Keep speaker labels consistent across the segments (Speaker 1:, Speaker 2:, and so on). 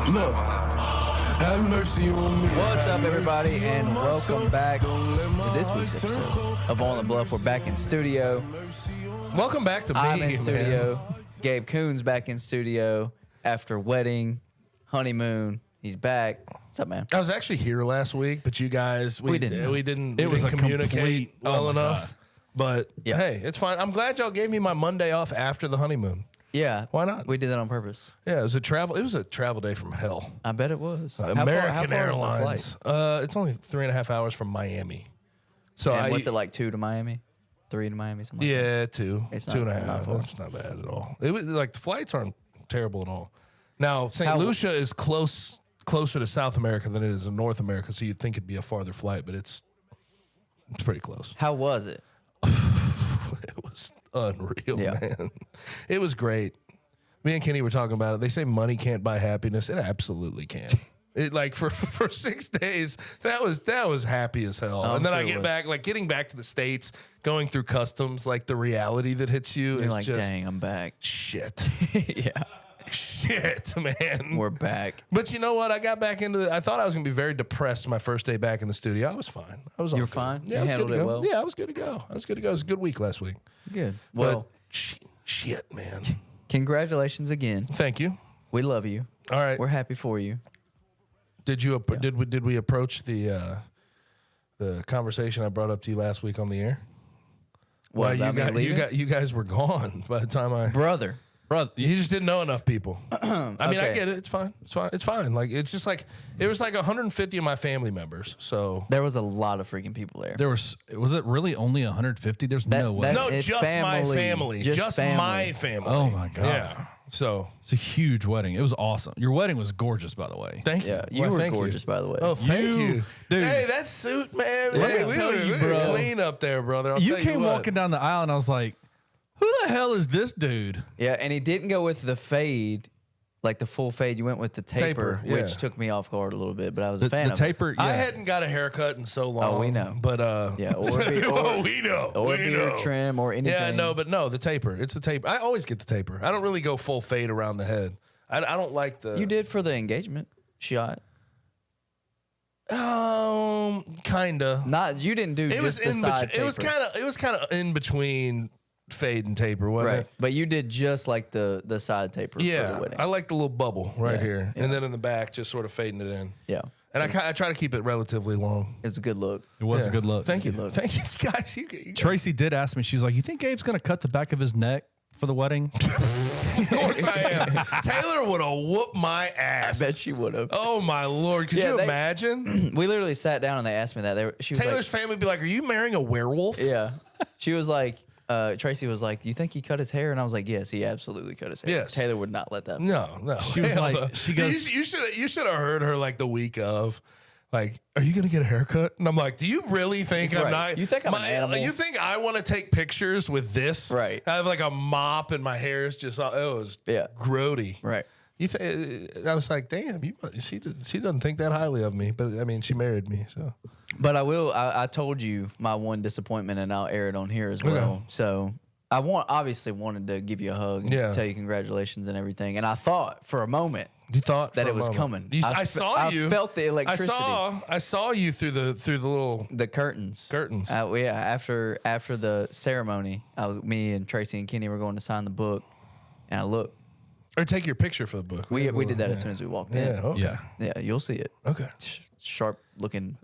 Speaker 1: Look, have mercy on me.
Speaker 2: What's up, everybody, and welcome back to this week's episode of On The Bluff. We're back in studio.
Speaker 3: Welcome back to me,
Speaker 2: I'm in studio.
Speaker 3: man.
Speaker 2: Gabe Coon's back in studio after wedding, honeymoon. He's back. What's up, man?
Speaker 3: I was actually here last week, but you guys, we didn't
Speaker 4: It was a
Speaker 3: communicate
Speaker 4: complete-
Speaker 3: well
Speaker 4: oh my
Speaker 3: enough.
Speaker 4: God.
Speaker 3: But
Speaker 2: Yeah.
Speaker 3: hey, it's fine. I'm glad y'all gave me my Monday off after the honeymoon.
Speaker 2: Yeah.
Speaker 3: Why not?
Speaker 2: We did that on purpose.
Speaker 3: Yeah, it was a travel day from hell.
Speaker 2: I bet it was.
Speaker 3: American
Speaker 2: how far
Speaker 3: Airlines.
Speaker 2: is the flight?
Speaker 3: It's only 3.5 hours from Miami. So
Speaker 2: And what's it like, 2 to Miami? 3 to Miami? Something like that?
Speaker 3: Yeah, two.
Speaker 2: It's
Speaker 3: Two and a
Speaker 2: not
Speaker 3: half.
Speaker 2: far.
Speaker 3: It's not bad at all. It was like the flights aren't terrible at all. Now, St.
Speaker 2: How-
Speaker 3: Lucia is closer to South America than it is in North America, so you'd think it'd be a farther flight, but it's pretty close.
Speaker 2: How was it?
Speaker 3: It was unreal,
Speaker 2: Yeah.
Speaker 3: man. It was great. Me and Kenny were talking about it. They say money can't buy happiness. It absolutely can. It like for 6 days, that was happy as hell.
Speaker 2: I'm
Speaker 3: And then
Speaker 2: sure
Speaker 3: I
Speaker 2: it
Speaker 3: get
Speaker 2: was.
Speaker 3: back, like getting back to the States, going through customs, like the reality that hits you
Speaker 2: You're
Speaker 3: is
Speaker 2: like,
Speaker 3: just
Speaker 2: dang, I'm back.
Speaker 3: shit.
Speaker 2: Yeah.
Speaker 3: Shit, man.
Speaker 2: We're back.
Speaker 3: But you know what? I got back into I thought I was going to be very depressed my first day back in the studio. I was fine. I was all
Speaker 2: You were
Speaker 3: good.
Speaker 2: fine?
Speaker 3: Yeah,
Speaker 2: You
Speaker 3: I was
Speaker 2: handled
Speaker 3: good to
Speaker 2: it
Speaker 3: go.
Speaker 2: well?
Speaker 3: Yeah, I was good to go. It was a good week last week.
Speaker 2: Good. Well,
Speaker 3: But shit, man.
Speaker 2: congratulations again.
Speaker 3: Thank you.
Speaker 2: We love you.
Speaker 3: All right.
Speaker 2: We're happy for you.
Speaker 3: Did we approach the conversation I brought up to you last week on the air?
Speaker 2: What,
Speaker 3: Well,
Speaker 2: about me leaving?
Speaker 3: you guys were gone by the time
Speaker 2: Brother.
Speaker 3: you just didn't know enough people. I mean, I
Speaker 2: Okay.
Speaker 3: get it. It's fine. It's fine. Like it's just like it was like 150 of my family members. So
Speaker 2: There was a lot of freaking people there.
Speaker 4: There was it really only 150? There's no way.
Speaker 2: that-
Speaker 3: no,
Speaker 2: It's
Speaker 3: just my
Speaker 2: family.
Speaker 3: family.
Speaker 2: Just
Speaker 3: Just
Speaker 2: family.
Speaker 3: my family.
Speaker 4: Oh, my God.
Speaker 3: Yeah. So
Speaker 4: It's a huge wedding. It was awesome. Your wedding was gorgeous, by the way.
Speaker 3: thank you.
Speaker 2: Yeah, you
Speaker 3: Well,
Speaker 2: were
Speaker 3: thank you.
Speaker 2: gorgeous, by the way.
Speaker 3: Oh, thank you,
Speaker 4: dude.
Speaker 3: Hey, that suit, man.
Speaker 4: Let me tell you,
Speaker 3: we
Speaker 4: bro.
Speaker 3: clean up there, brother. I'll
Speaker 4: You
Speaker 3: tell
Speaker 4: came
Speaker 3: what.
Speaker 4: walking down the aisle, and I was like, who the hell is this dude?
Speaker 2: Yeah, and he didn't go with the fade, like the full fade. You went with the taper,
Speaker 3: Taper, yeah.
Speaker 2: which took me off guard a little bit, but I was a
Speaker 4: The
Speaker 2: fan of
Speaker 4: taper, yeah.
Speaker 3: I hadn't got a haircut in so long.
Speaker 2: Oh, we know.
Speaker 3: But
Speaker 2: Yeah, or be-
Speaker 3: oh,
Speaker 2: or-
Speaker 3: we know.
Speaker 2: it. Or
Speaker 3: we
Speaker 2: beard
Speaker 3: know.
Speaker 2: trim or anything.
Speaker 3: Yeah, no, but no, the taper. It's the taper. I always get the taper. I don't really go full fade around the head. I don't like the.
Speaker 2: You did for the engagement shot.
Speaker 3: Kinda.
Speaker 2: Not you didn't do
Speaker 3: It was
Speaker 2: just the
Speaker 3: in
Speaker 2: side
Speaker 3: between. It was kind of in between fade and taper, wasn't
Speaker 2: right,
Speaker 3: it?
Speaker 2: but you did just like the side taper for
Speaker 3: Yeah,
Speaker 2: the wedding.
Speaker 3: I like the little bubble right
Speaker 2: Yeah,
Speaker 3: here,
Speaker 2: yeah.
Speaker 3: and then in the back, just sort of fading it in.
Speaker 2: Yeah,
Speaker 3: And I try to keep it relatively long.
Speaker 2: it was a good look.
Speaker 4: It was
Speaker 3: Yeah.
Speaker 4: a good look.
Speaker 3: Thank you,
Speaker 2: Good look.
Speaker 3: thank you, guys. You guys.
Speaker 4: Tracy did ask me, she's like, you think Gabe's going to cut the back of his neck for the wedding?
Speaker 3: Of course I am. Taylor would have whooped my ass.
Speaker 2: I bet she would have.
Speaker 3: Oh my lord! Could
Speaker 2: Yeah,
Speaker 3: you
Speaker 2: they-
Speaker 3: imagine?
Speaker 2: We literally sat down and they asked me that. She was
Speaker 3: Taylor's family would be like, "Are you marrying a werewolf?"
Speaker 2: like, yeah. She was like, Tracy was like, "You think he cut his hair?" And I was like, "Yes, he absolutely cut his hair."
Speaker 3: Yes.
Speaker 2: Taylor would not let that.
Speaker 3: No.
Speaker 4: She was
Speaker 3: Hell
Speaker 4: like-
Speaker 3: no.
Speaker 4: she goes-
Speaker 3: You should have heard her like the week of. Like, are you gonna get a haircut? And I'm like, do you really think I'm
Speaker 2: Right.
Speaker 3: not?
Speaker 2: You think I'm an animal?
Speaker 3: You think I want to take pictures with this?
Speaker 2: Right.
Speaker 3: I have like a mop and my hair is just it was
Speaker 2: Yeah.
Speaker 3: grody.
Speaker 2: Right.
Speaker 3: I was like, damn, she doesn't think that highly of me, but I mean, she married me, so.
Speaker 2: But I told you my one disappointment, and I'll air it on here as well.
Speaker 3: Okay.
Speaker 2: So I obviously wanted to give you a hug and
Speaker 3: Yeah.
Speaker 2: tell you congratulations and everything. And I thought for a moment
Speaker 3: You thought
Speaker 2: that
Speaker 3: for
Speaker 2: it
Speaker 3: a
Speaker 2: was
Speaker 3: moment.
Speaker 2: coming.
Speaker 3: I saw you.
Speaker 2: I felt the electricity.
Speaker 3: I saw you through the little
Speaker 2: The curtains.
Speaker 3: curtains.
Speaker 2: Yeah, after the ceremony, me and Tracy and Kenny were going to sign the book, and I looked.
Speaker 3: Or take your picture for the book.
Speaker 2: We did that as soon as we walked in.
Speaker 3: Yeah. Okay.
Speaker 4: Yeah.
Speaker 2: Yeah, you'll see it.
Speaker 3: Okay.
Speaker 2: Sharp looking,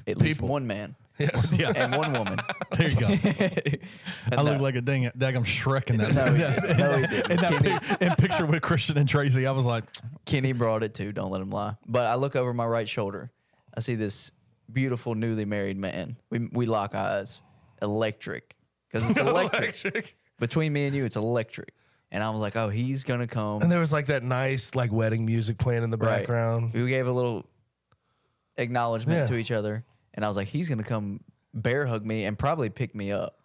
Speaker 2: at least
Speaker 3: People.
Speaker 2: one man
Speaker 4: Yeah.
Speaker 2: and one woman.
Speaker 4: There you go. I
Speaker 2: No.
Speaker 4: look like a daggum Shrek in that.
Speaker 2: No, he didn't. No, he didn't.
Speaker 4: in that
Speaker 2: Kenny,
Speaker 4: in picture with Christian and Tracy, I was like,
Speaker 2: Kenny brought it too. Don't let him lie. But I look over my right shoulder. I see this beautiful newly married man. We lock eyes. Electric, because it's electric. Between me and you, it's electric. And I was like, oh, he's gonna come.
Speaker 3: And there was like that nice like wedding music playing in the
Speaker 2: Right.
Speaker 3: background.
Speaker 2: We gave a little acknowledgement
Speaker 3: Yeah.
Speaker 2: to each other, and I was like, he's gonna come bear hug me and probably pick me up.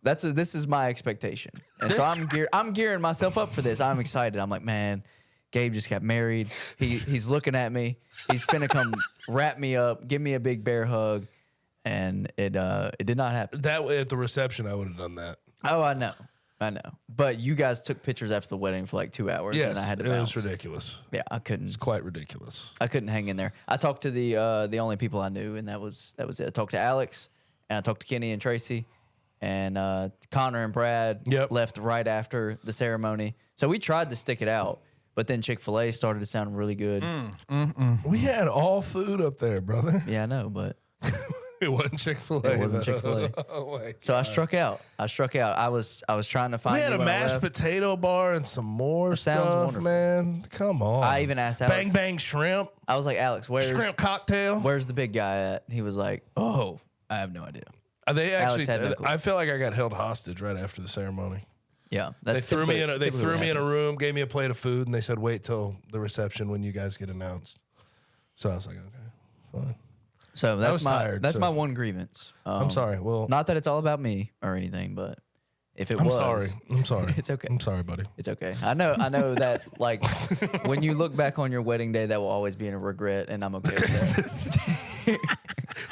Speaker 2: This is my expectation, and so I'm gearing myself up for this. I'm excited. I'm like, man, Gabe just got married. He's looking at me. He's finna come wrap me up, give me a big bear hug, and it did not happen.
Speaker 3: That way at the reception, I would have done that.
Speaker 2: Oh, I know. I know. But you guys took pictures after the wedding for like 2 hours,
Speaker 3: Yes,
Speaker 2: and I had to
Speaker 3: it
Speaker 2: bounce.
Speaker 3: was ridiculous.
Speaker 2: Yeah, I
Speaker 3: It's
Speaker 2: couldn't.
Speaker 3: quite ridiculous.
Speaker 2: I couldn't hang in there. I talked to the only people I knew, and that was it. I talked to Alex, and I talked to Kenny and Tracy, and Connor and Brad
Speaker 3: Yep.
Speaker 2: left right after the ceremony. So we tried to stick it out, but then Chick-fil-A started to sound really good.
Speaker 3: We had all food up there, brother.
Speaker 2: Yeah, I know, but
Speaker 3: It wasn't Chick-fil-A.
Speaker 2: it wasn't Chick-fil-A.
Speaker 3: Oh, my
Speaker 2: So I struck out. I was trying to find.
Speaker 3: We had
Speaker 2: you
Speaker 3: a
Speaker 2: when I
Speaker 3: mashed
Speaker 2: left.
Speaker 3: potato bar and some more
Speaker 2: sounds
Speaker 3: stuff,
Speaker 2: wonderful.
Speaker 3: man. Come on.
Speaker 2: I even asked Alex.
Speaker 3: Bang Bang Shrimp.
Speaker 2: I was like, Alex,
Speaker 3: Shrimp cocktail.
Speaker 2: where's the big guy at? He was like, oh, I have no idea.
Speaker 3: They actually,
Speaker 2: had no clue.
Speaker 3: I feel like I got held hostage right after the ceremony.
Speaker 2: Yeah,
Speaker 3: They
Speaker 2: that's
Speaker 3: threw me in. They
Speaker 2: typically
Speaker 3: threw
Speaker 2: what
Speaker 3: me in a
Speaker 2: happens.
Speaker 3: room, gave me a plate of food, and they said, "Wait till the reception when you guys get announced." So I was like, "Okay, fine."
Speaker 2: So
Speaker 3: was
Speaker 2: that's
Speaker 3: tired,
Speaker 2: that's
Speaker 3: so-
Speaker 2: my one grievance.
Speaker 3: I'm sorry. Well,
Speaker 2: Not that it's all about me or anything, but if it
Speaker 3: I'm
Speaker 2: was,
Speaker 3: sorry. I'm sorry.
Speaker 2: It's okay.
Speaker 3: I'm sorry, buddy.
Speaker 2: It's okay. I know that like when you look back on your wedding day, that will always be a regret, and I'm okay with that.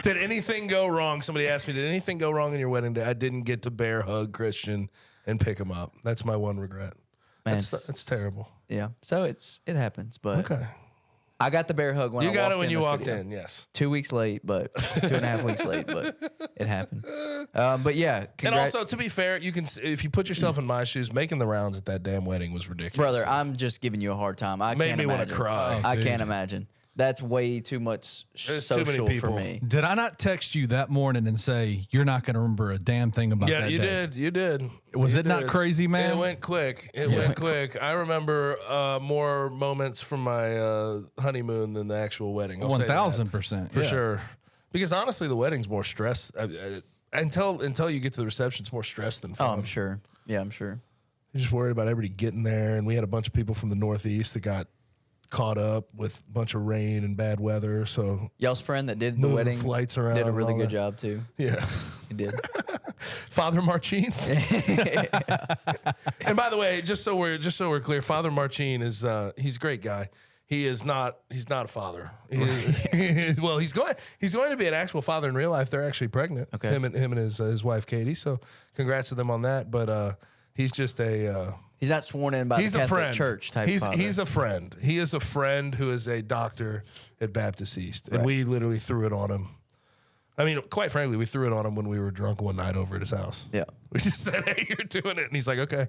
Speaker 3: Did anything go wrong? Somebody asked me, "Did anything go wrong on your wedding day?" I didn't get to bear hug Christian and pick him up. That's my one regret.
Speaker 2: Man,
Speaker 3: That's terrible.
Speaker 2: Yeah. So it happens, but
Speaker 3: Okay.
Speaker 2: I got the bear hug when
Speaker 3: You
Speaker 2: I
Speaker 3: got
Speaker 2: walked
Speaker 3: it when
Speaker 2: in
Speaker 3: you
Speaker 2: the
Speaker 3: walked
Speaker 2: studio.
Speaker 3: in. Yes.
Speaker 2: 2 weeks late, but 2.5 weeks late, but it happened. But yeah,
Speaker 3: And also, to be fair, you can if you put yourself in my shoes, making the rounds at that damn wedding was ridiculous.
Speaker 2: brother, I'm just giving you a hard time. I
Speaker 3: Made
Speaker 2: can't
Speaker 3: me wanna
Speaker 2: imagine.
Speaker 3: cry.
Speaker 2: I
Speaker 3: Dude.
Speaker 2: can't imagine. That's way too much
Speaker 3: There's too many
Speaker 2: social for
Speaker 3: people.
Speaker 2: me.
Speaker 4: Did I not text you that morning and say you're not going to remember a damn thing about
Speaker 3: Yeah,
Speaker 4: that
Speaker 3: you
Speaker 4: day?
Speaker 3: did. You did.
Speaker 4: Was
Speaker 3: You
Speaker 4: it not
Speaker 3: did.
Speaker 4: crazy, man?
Speaker 3: It went quick. It went quick. I remember more moments from my honeymoon than the actual wedding. I'll say that.
Speaker 4: 1,000%.
Speaker 3: For sure. Because honestly, the wedding's more stress. Until you get to the reception, it's more stress than
Speaker 2: Oh,
Speaker 3: fun.
Speaker 2: I'm sure. Yeah, I'm sure.
Speaker 3: You're just worried about everybody getting there. And we had a bunch of people from the Northeast that got caught up with a bunch of rain and bad weather. So,
Speaker 2: Y'all's friend that did the
Speaker 3: Moving
Speaker 2: wedding
Speaker 3: flights around
Speaker 2: did a
Speaker 3: and
Speaker 2: really
Speaker 3: all
Speaker 2: good
Speaker 3: that.
Speaker 2: job too.
Speaker 3: yeah.
Speaker 2: He did.
Speaker 3: Father Marcin. And by the way, just so we're clear, Father Marcin is he's a great guy. He's not a father. Well, he's going to be an actual father in real life. They're actually pregnant.
Speaker 2: Okay.
Speaker 3: Him and his wife Katie. So congrats to them on that. But he's just
Speaker 2: He's not sworn in by the
Speaker 3: he's a
Speaker 2: Catholic
Speaker 3: friend.
Speaker 2: Church type. father.
Speaker 3: He's a friend. He is a friend who is a doctor at Baptist East, and
Speaker 2: Right.
Speaker 3: we literally threw it on him. I mean, quite frankly, we threw it on him when we were drunk one night over at his house.
Speaker 2: Yeah.
Speaker 3: We just said, "Hey, you're doing it," and he's like, "Okay,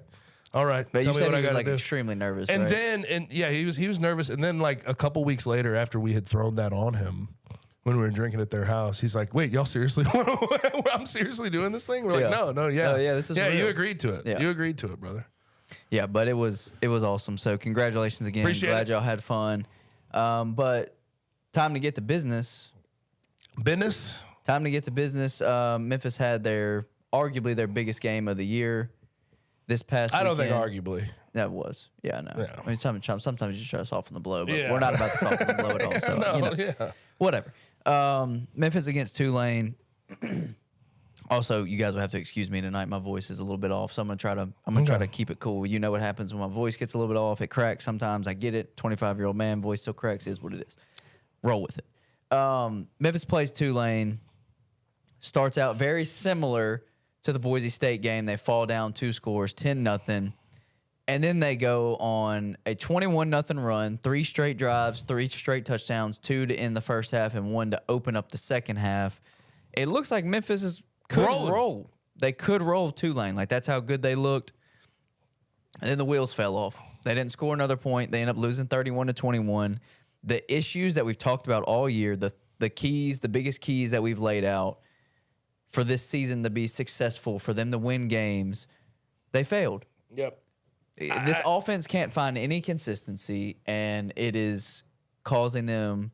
Speaker 3: all right."
Speaker 2: But
Speaker 3: tell
Speaker 2: you
Speaker 3: me
Speaker 2: said
Speaker 3: what
Speaker 2: he
Speaker 3: I
Speaker 2: was
Speaker 3: gotta
Speaker 2: like
Speaker 3: do.
Speaker 2: extremely nervous.
Speaker 3: And
Speaker 2: right?
Speaker 3: then, he was nervous. And then, like a couple weeks later, after we had thrown that on him when we were drinking at their house, he's like, "Wait, y'all seriously? I'm seriously doing this thing?" We're
Speaker 2: Yeah.
Speaker 3: like, "No, yeah,
Speaker 2: Oh, yeah, this is
Speaker 3: yeah." You
Speaker 2: real.
Speaker 3: agreed to it.
Speaker 2: Yeah.
Speaker 3: You agreed to it, brother.
Speaker 2: Yeah, but it was awesome. So congratulations again.
Speaker 3: Appreciate
Speaker 2: Glad
Speaker 3: it.
Speaker 2: y'all had fun. But time to get to business.
Speaker 3: Business.
Speaker 2: Time to get to business. Memphis had arguably their biggest game of the year this past
Speaker 3: I don't think
Speaker 2: weekend.
Speaker 3: arguably.
Speaker 2: That was. Yeah, I know.
Speaker 3: Yeah.
Speaker 2: I mean, sometimes you just try to soften the blow, but
Speaker 3: Yeah.
Speaker 2: we're not about to soften the blow at all. So,
Speaker 3: No,
Speaker 2: you know,
Speaker 3: yeah.
Speaker 2: whatever. Memphis against Tulane. Also, you guys will have to excuse me tonight. My voice is a little bit off, so I'm gonna try to keep it cool. You know what happens when my voice gets a little bit off? It cracks sometimes. I get it. 25-year-old man voice still cracks. Is what it is. Roll with it. Memphis plays Tulane. Starts out very similar to the Boise State game. They fall down 2 scores, 10-0. And then they go on a 21-0 run, 3 straight drives, 3 straight touchdowns, 2 to end the first half and 1 to open up the second half. It looks like Memphis could
Speaker 3: Rolling.
Speaker 2: roll. They could roll Tulane. Like, that's how good they looked. And then the wheels fell off. They didn't score another point. They end up losing 31-21. The issues that we've talked about all year, the keys, the biggest keys that we've laid out for this season to be successful, for them to win games, they failed.
Speaker 3: Yep.
Speaker 2: This offense can't find any consistency, and it is causing them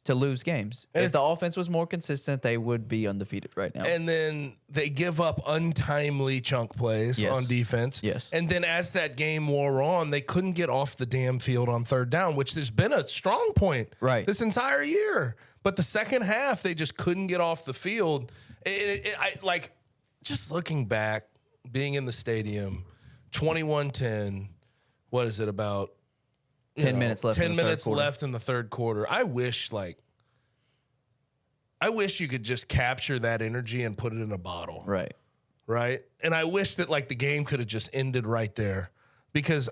Speaker 2: to lose games. If the offense was more consistent, they would be undefeated right now.
Speaker 3: And then they give up untimely chunk plays
Speaker 2: Yes.
Speaker 3: on defense.
Speaker 2: Yes.
Speaker 3: And then as that game wore on, they couldn't get off the damn field on third down, which has been a strong point
Speaker 2: Right.
Speaker 3: this entire year. But the second half, they just couldn't get off the field. Just looking back, being in the stadium, 21-10, what is it, about
Speaker 2: 10 minutes left
Speaker 3: 10
Speaker 2: in the third
Speaker 3: minutes
Speaker 2: quarter.
Speaker 3: left in the third quarter. I wish you could just capture that energy and put it in a bottle.
Speaker 2: Right.
Speaker 3: right? And I wish that like the game could have just ended right there, because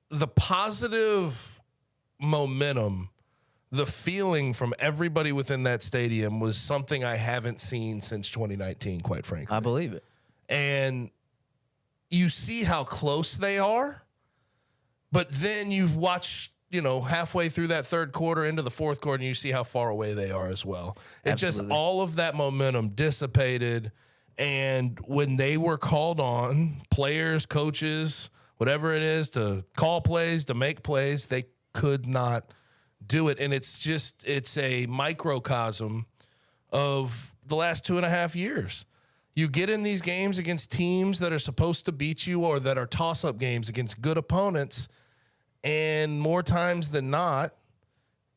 Speaker 3: the positive momentum, the feeling from everybody within that stadium was something I haven't seen since 2019, quite frankly.
Speaker 2: I believe it.
Speaker 3: And you see how close they are, but then you watch, halfway through that third quarter into the fourth quarter, and you see how far away they are as well. It just, all of that momentum dissipated. And when they were called on, players, coaches, whatever it is, to call plays, to make plays, they could not do it. And it's a microcosm of the last 2.5 years. You get in these games against teams that are supposed to beat you, or that are toss-up games against good opponents, and more times than not,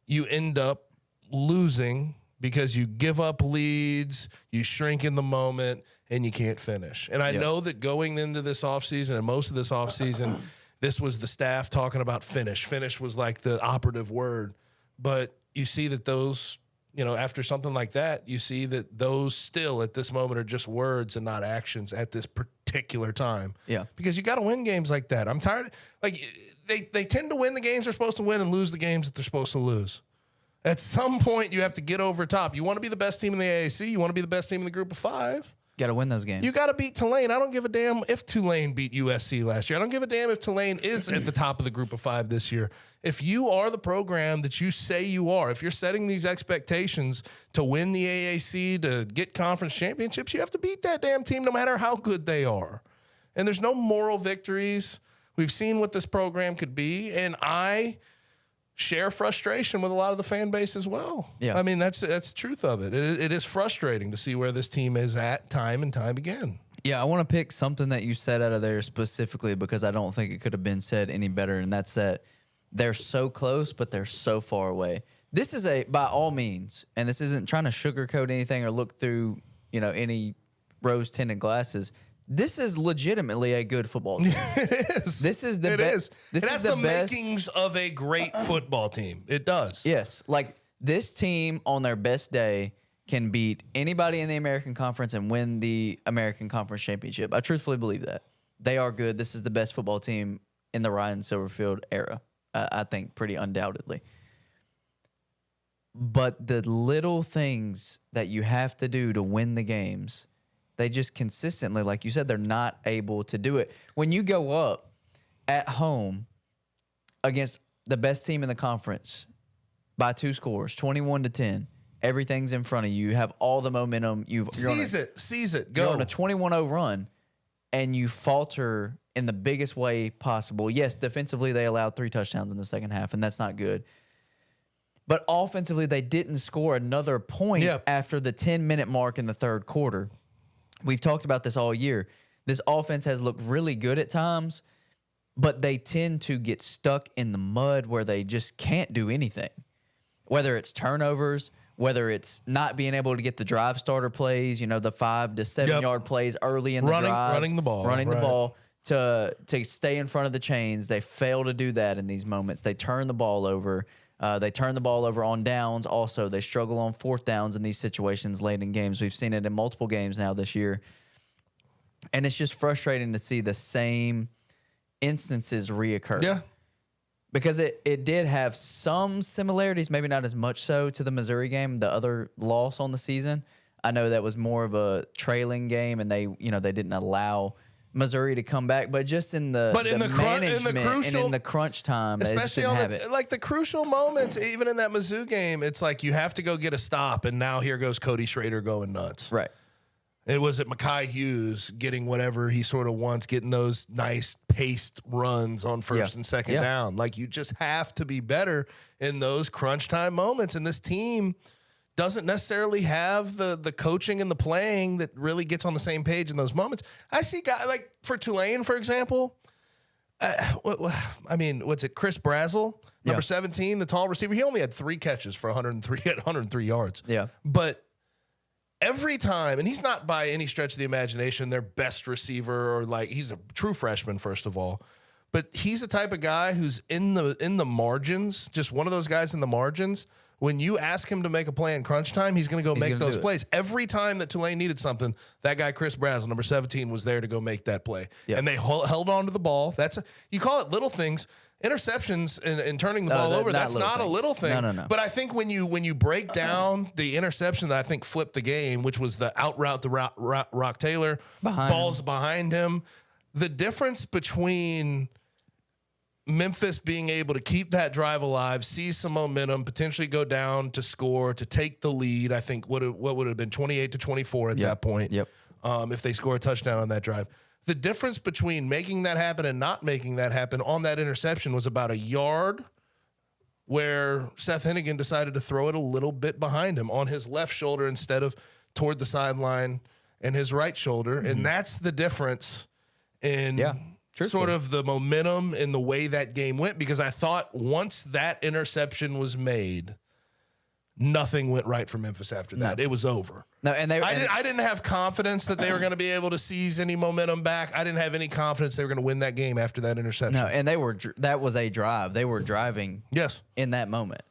Speaker 3: you end up losing because you give up leads, you shrink in the moment, and you can't finish. And I know that going into this offseason, and most of this offseason, this was the staff talking about finish. Finish was like the operative word. But you see that those, after something like that, you see that those still at this moment are just words and not actions at this particular time.
Speaker 2: Yeah.
Speaker 3: Because you got to win games like that. I'm tired. Like, they tend to win the games they're supposed to win and lose the games that they're supposed to lose. At some point, you have to get over top. You want to be the best team in the AAC. You want to be the best team in the group of 5.
Speaker 2: Got to win those games.
Speaker 3: You got to beat Tulane. I don't give a damn if Tulane beat USC last year. I don't give a damn if Tulane is at the top of the group of 5 this year. If you are the program that you say you are, if you're setting these expectations to win the AAC, to get conference championships, you have to beat that damn team no matter how good they are. And there's no moral victories. We've seen what this program could be, and I share frustration with a lot of the fan base as well.
Speaker 2: Yeah.
Speaker 3: I mean, that's the truth of it. It is frustrating to see where this team is at time and time again.
Speaker 2: Yeah, I want to pick something that you said out of there specifically, because I don't think it could have been said any better, and that's that they're so close, but they're so far away. This is by all means, and this isn't trying to sugarcoat anything or look through, any rose-tinted glasses. This is legitimately a good football team.
Speaker 3: It is.
Speaker 2: This is the best.
Speaker 3: It has the makings of a great football team. It does.
Speaker 2: Yes. Like, this team on their best day can beat anybody in the American Conference and win the American Conference Championship. I truthfully believe that. They are good. This is the best football team in the Ryan Silverfield era, I think, pretty undoubtedly. But the little things that you have to do to win the games, they just consistently, like you said, they're not able to do it. When you go up at home against the best team in the conference by 2 scores, 21-10, everything's in front of you. You have all the momentum.
Speaker 3: Seize it. Go.
Speaker 2: You're on a 21-0 run, and you falter in the biggest way possible. Yes, defensively, they allowed 3 touchdowns in the second half, and that's not good. But offensively, they didn't score another point after the 10-minute mark in the third quarter. We've talked about this all year. This offense has looked really good at times, but they tend to get stuck in the mud where they just can't do anything. Whether it's turnovers, whether it's not being able to get the drive starter plays, the 5 to 7 yard plays early in the drive,
Speaker 3: running the
Speaker 2: ball to stay in front of the chains. They fail to do that in these moments. They turn the ball over. They turn the ball over on downs. Also, they struggle on 4th downs in these situations late in games. We've seen it in multiple games now this year. And it's just frustrating to see the same instances reoccur.
Speaker 3: Yeah.
Speaker 2: Because it did have some similarities, maybe not as much so, to the Missouri game, the other loss on the season. I know that was more of a trailing game, and they didn't allow Missouri to come back, but just in the management and in the crunch time, they just didn't have it.
Speaker 3: Like the crucial moments, even in that Mizzou game, it's like you have to go get a stop, and now here goes Cody Schrader going nuts.
Speaker 2: Right.
Speaker 3: It was at Mekhi Hughes getting whatever he sort of wants, getting those nice paced runs on first and second down. Like, you just have to be better in those crunch time moments, and this team doesn't necessarily have the coaching and the playing that really gets on the same page in those moments. I see guys like for Tulane, for example. What's it? Chris Brazel, number 17, the tall receiver. He only had 3 catches for 103 yards.
Speaker 2: Yeah,
Speaker 3: but every time, and he's not by any stretch of the imagination their best receiver, or like, he's a true freshman, first of all. But he's the type of guy who's in the margins, just one of those guys in the margins. When you ask him to make a play in crunch time, he's going to go make those plays. Every time that Tulane needed something, that guy Chris Brazel, number 17, was there to go make that play. Yep. And they held on to the ball. You call it little things. Interceptions and turning the ball over, that's not a little thing.
Speaker 2: No.
Speaker 3: But I think when you break down the interception that I think flipped the game, which was the out route to Rock Taylor, balls behind him, the difference between Memphis being able to keep that drive alive, see some momentum, potentially go down to score, to take the lead, I think what would have been 28-24 at that point.
Speaker 2: Yep.
Speaker 3: If they score a touchdown on that drive. The difference between making that happen and not making that happen on that interception was about a yard, where Seth Henigan decided to throw it a little bit behind him on his left shoulder instead of toward the sideline and his right shoulder. Mm-hmm. And that's the difference in sort of the momentum and the way that game went, because I thought once that interception was made, nothing went right for Memphis after that. It was over.
Speaker 2: No, and
Speaker 3: I didn't have confidence that they were going to be able to seize any momentum back. I didn't have any confidence they were going to win that game after that interception.
Speaker 2: No, and that was a drive. They were driving in that moment.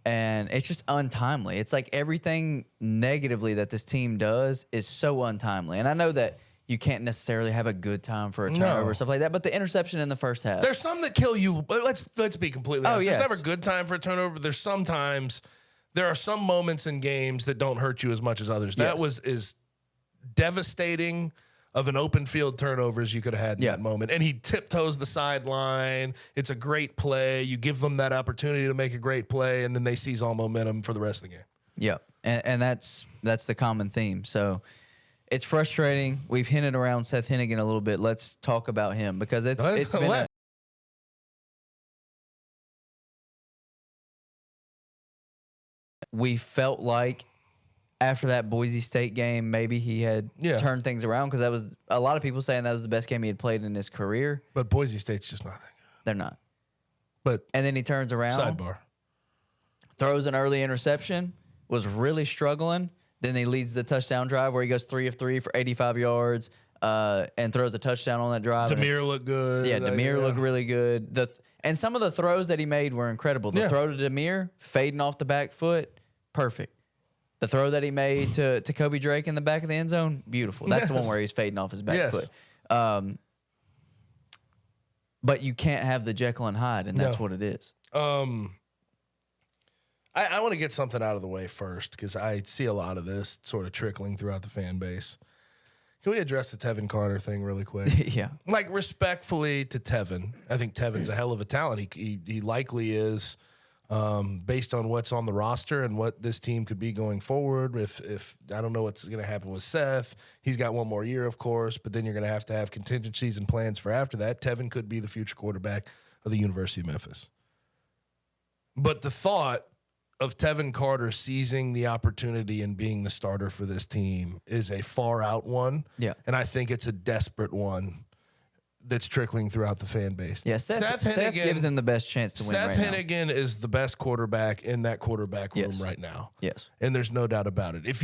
Speaker 2: And it's just untimely. It's like everything negatively that this team does is so untimely. And I know that you can't necessarily have a good time for a turnover or stuff like that, but the interception in the first half.
Speaker 3: There's some that kill you. Let's be completely honest.
Speaker 2: Yes.
Speaker 3: There's never a good time for a turnover, but there are some moments in games that don't hurt you as much as others. That was as devastating of an open field turnover as you could have had in that moment. And he tiptoes the sideline. It's a great play. You give them that opportunity to make a great play, and then they seize all momentum for the rest of the game.
Speaker 2: Yeah, and that's the common theme. So it's frustrating. We've hinted around Seth Henigan a little bit. Let's talk about him, because it's been we felt like after that Boise State game, maybe he had turned things around, because that was a lot of people saying that was the best game he had played in his career.
Speaker 3: But Boise State's just not that good.
Speaker 2: They're not.
Speaker 3: But
Speaker 2: and then he turns around,
Speaker 3: sidebar,
Speaker 2: throws an early interception, was really struggling. Then he leads the touchdown drive where he goes 3 of 3 for 85 yards and throws a touchdown on that drive.
Speaker 3: Demir looked good.
Speaker 2: Yeah, Demir looked really good. And some of the throws that he made were incredible. The throw to Demir, fading off the back foot, perfect. The throw that he made to Kobe Drake in the back of the end zone, beautiful. That's the one where he's fading off his back foot. But you can't have the Jekyll and Hyde, and that's what it is.
Speaker 3: I want to get something out of the way first, because I see a lot of this sort of trickling throughout the fan base. Can we address the Tevin Carter thing really quick?
Speaker 2: Yeah.
Speaker 3: Like, respectfully to Tevin, I think Tevin's a hell of a talent. He likely is, based on what's on the roster and what this team could be going forward. If I don't know what's going to happen with Seth, he's got one more year, of course, but then you're going to have contingencies and plans for after that. Tevin could be the future quarterback of the University of Memphis. But the thought of Tevin Carter seizing the opportunity and being the starter for this team is a far out one.
Speaker 2: Yeah.
Speaker 3: And I think it's a desperate one that's trickling throughout the fan base.
Speaker 2: Yeah, Seth gives him the best chance to win right now.
Speaker 3: Seth Henigan is the best quarterback in that quarterback room right now.
Speaker 2: Yes.
Speaker 3: And there's no doubt about it. If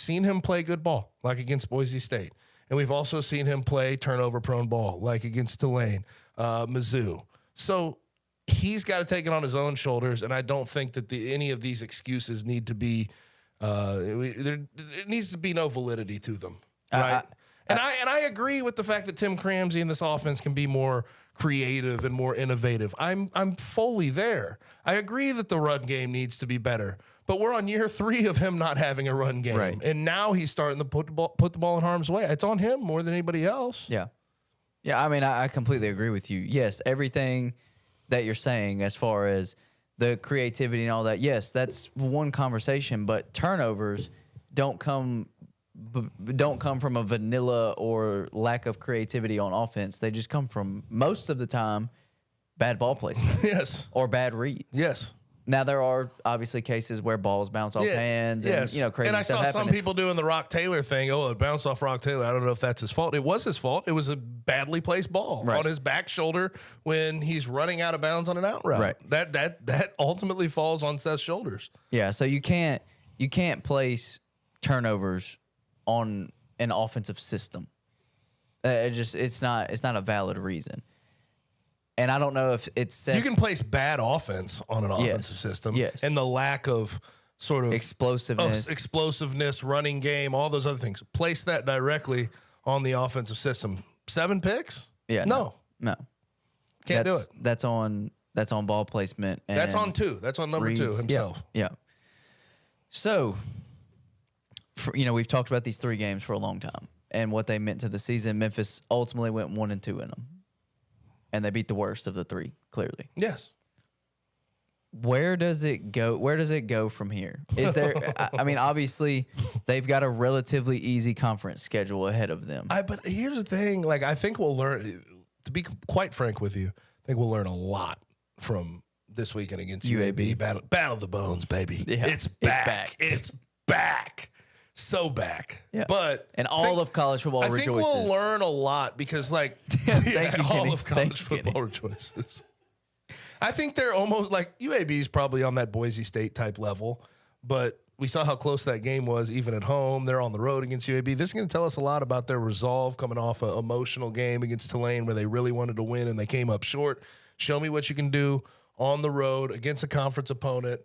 Speaker 3: seen him play good ball, like against Boise State. And we've also seen him play turnover-prone ball, like against Tulane, Mizzou. So he's got to take it on his own shoulders, and I don't think that any of these excuses need to be there needs to be no validity to them, right? And I agree with the fact that Tim Cramsey and this offense can be more creative and more innovative. I'm fully there. I agree that the run game needs to be better, but we're on year 3 of him not having a run game,
Speaker 2: right.
Speaker 3: And now he's starting to put the ball in harm's way. It's on him more than anybody else.
Speaker 2: Yeah. I mean, I completely agree with you. Yes, everything that you're saying as far as the creativity and all that, yes, that's one conversation, but turnovers don't come from a vanilla or lack of creativity on offense. They just come from, most of the time, bad ball placement.
Speaker 3: Yes.
Speaker 2: Or bad reads.
Speaker 3: Yes.
Speaker 2: Now, there are obviously cases where balls bounce off hands and, crazy stuff happens.
Speaker 3: And I saw some people doing the Rock Taylor thing. Oh, it bounced off Rock Taylor. I don't know if that's his fault. It was his fault. It was a badly placed ball on his back shoulder when he's running out of bounds on an out route.
Speaker 2: Right.
Speaker 3: That ultimately falls on Seth's shoulders.
Speaker 2: Yeah, so you can't place turnovers on an offensive system. It's not a valid reason. And I don't know if it's set.
Speaker 3: You can place bad offense on an offensive system.
Speaker 2: Yes.
Speaker 3: And the lack of sort of explosiveness, running game, all those other things. Place that directly on the offensive system. 7 picks?
Speaker 2: Yeah.
Speaker 3: No. Can't do it.
Speaker 2: That's on ball placement. And
Speaker 3: that's on 2. That's on number
Speaker 2: reads.
Speaker 3: 2 himself.
Speaker 2: Yeah. So, we've talked about these 3 games for a long time and what they meant to the season. Memphis ultimately went 1-2 in them. And they beat the worst of the 3, clearly.
Speaker 3: Yes.
Speaker 2: Where does it go? Where does it go from here? Is there? I mean, obviously, they've got a relatively easy conference schedule ahead of them.
Speaker 3: But here's the thing: like, I think we'll learn. To be quite frank with you, I think we'll learn a lot from this weekend against UAB. Battle of the Bones, baby.
Speaker 2: Yeah,
Speaker 3: it's back. It's back. So back.
Speaker 2: Yeah.
Speaker 3: But
Speaker 2: and all of college football rejoices.
Speaker 3: I think we'll learn a lot because, like,
Speaker 2: Thank you,
Speaker 3: all
Speaker 2: Kenny.
Speaker 3: of college football rejoices. I think they're almost like UAB is probably on that Boise State type level, but we saw how close that game was even at home. They're on the road against UAB. This is going to tell us a lot about their resolve coming off an emotional game against Tulane where they really wanted to win and they came up short. Show me what you can do on the road against a conference opponent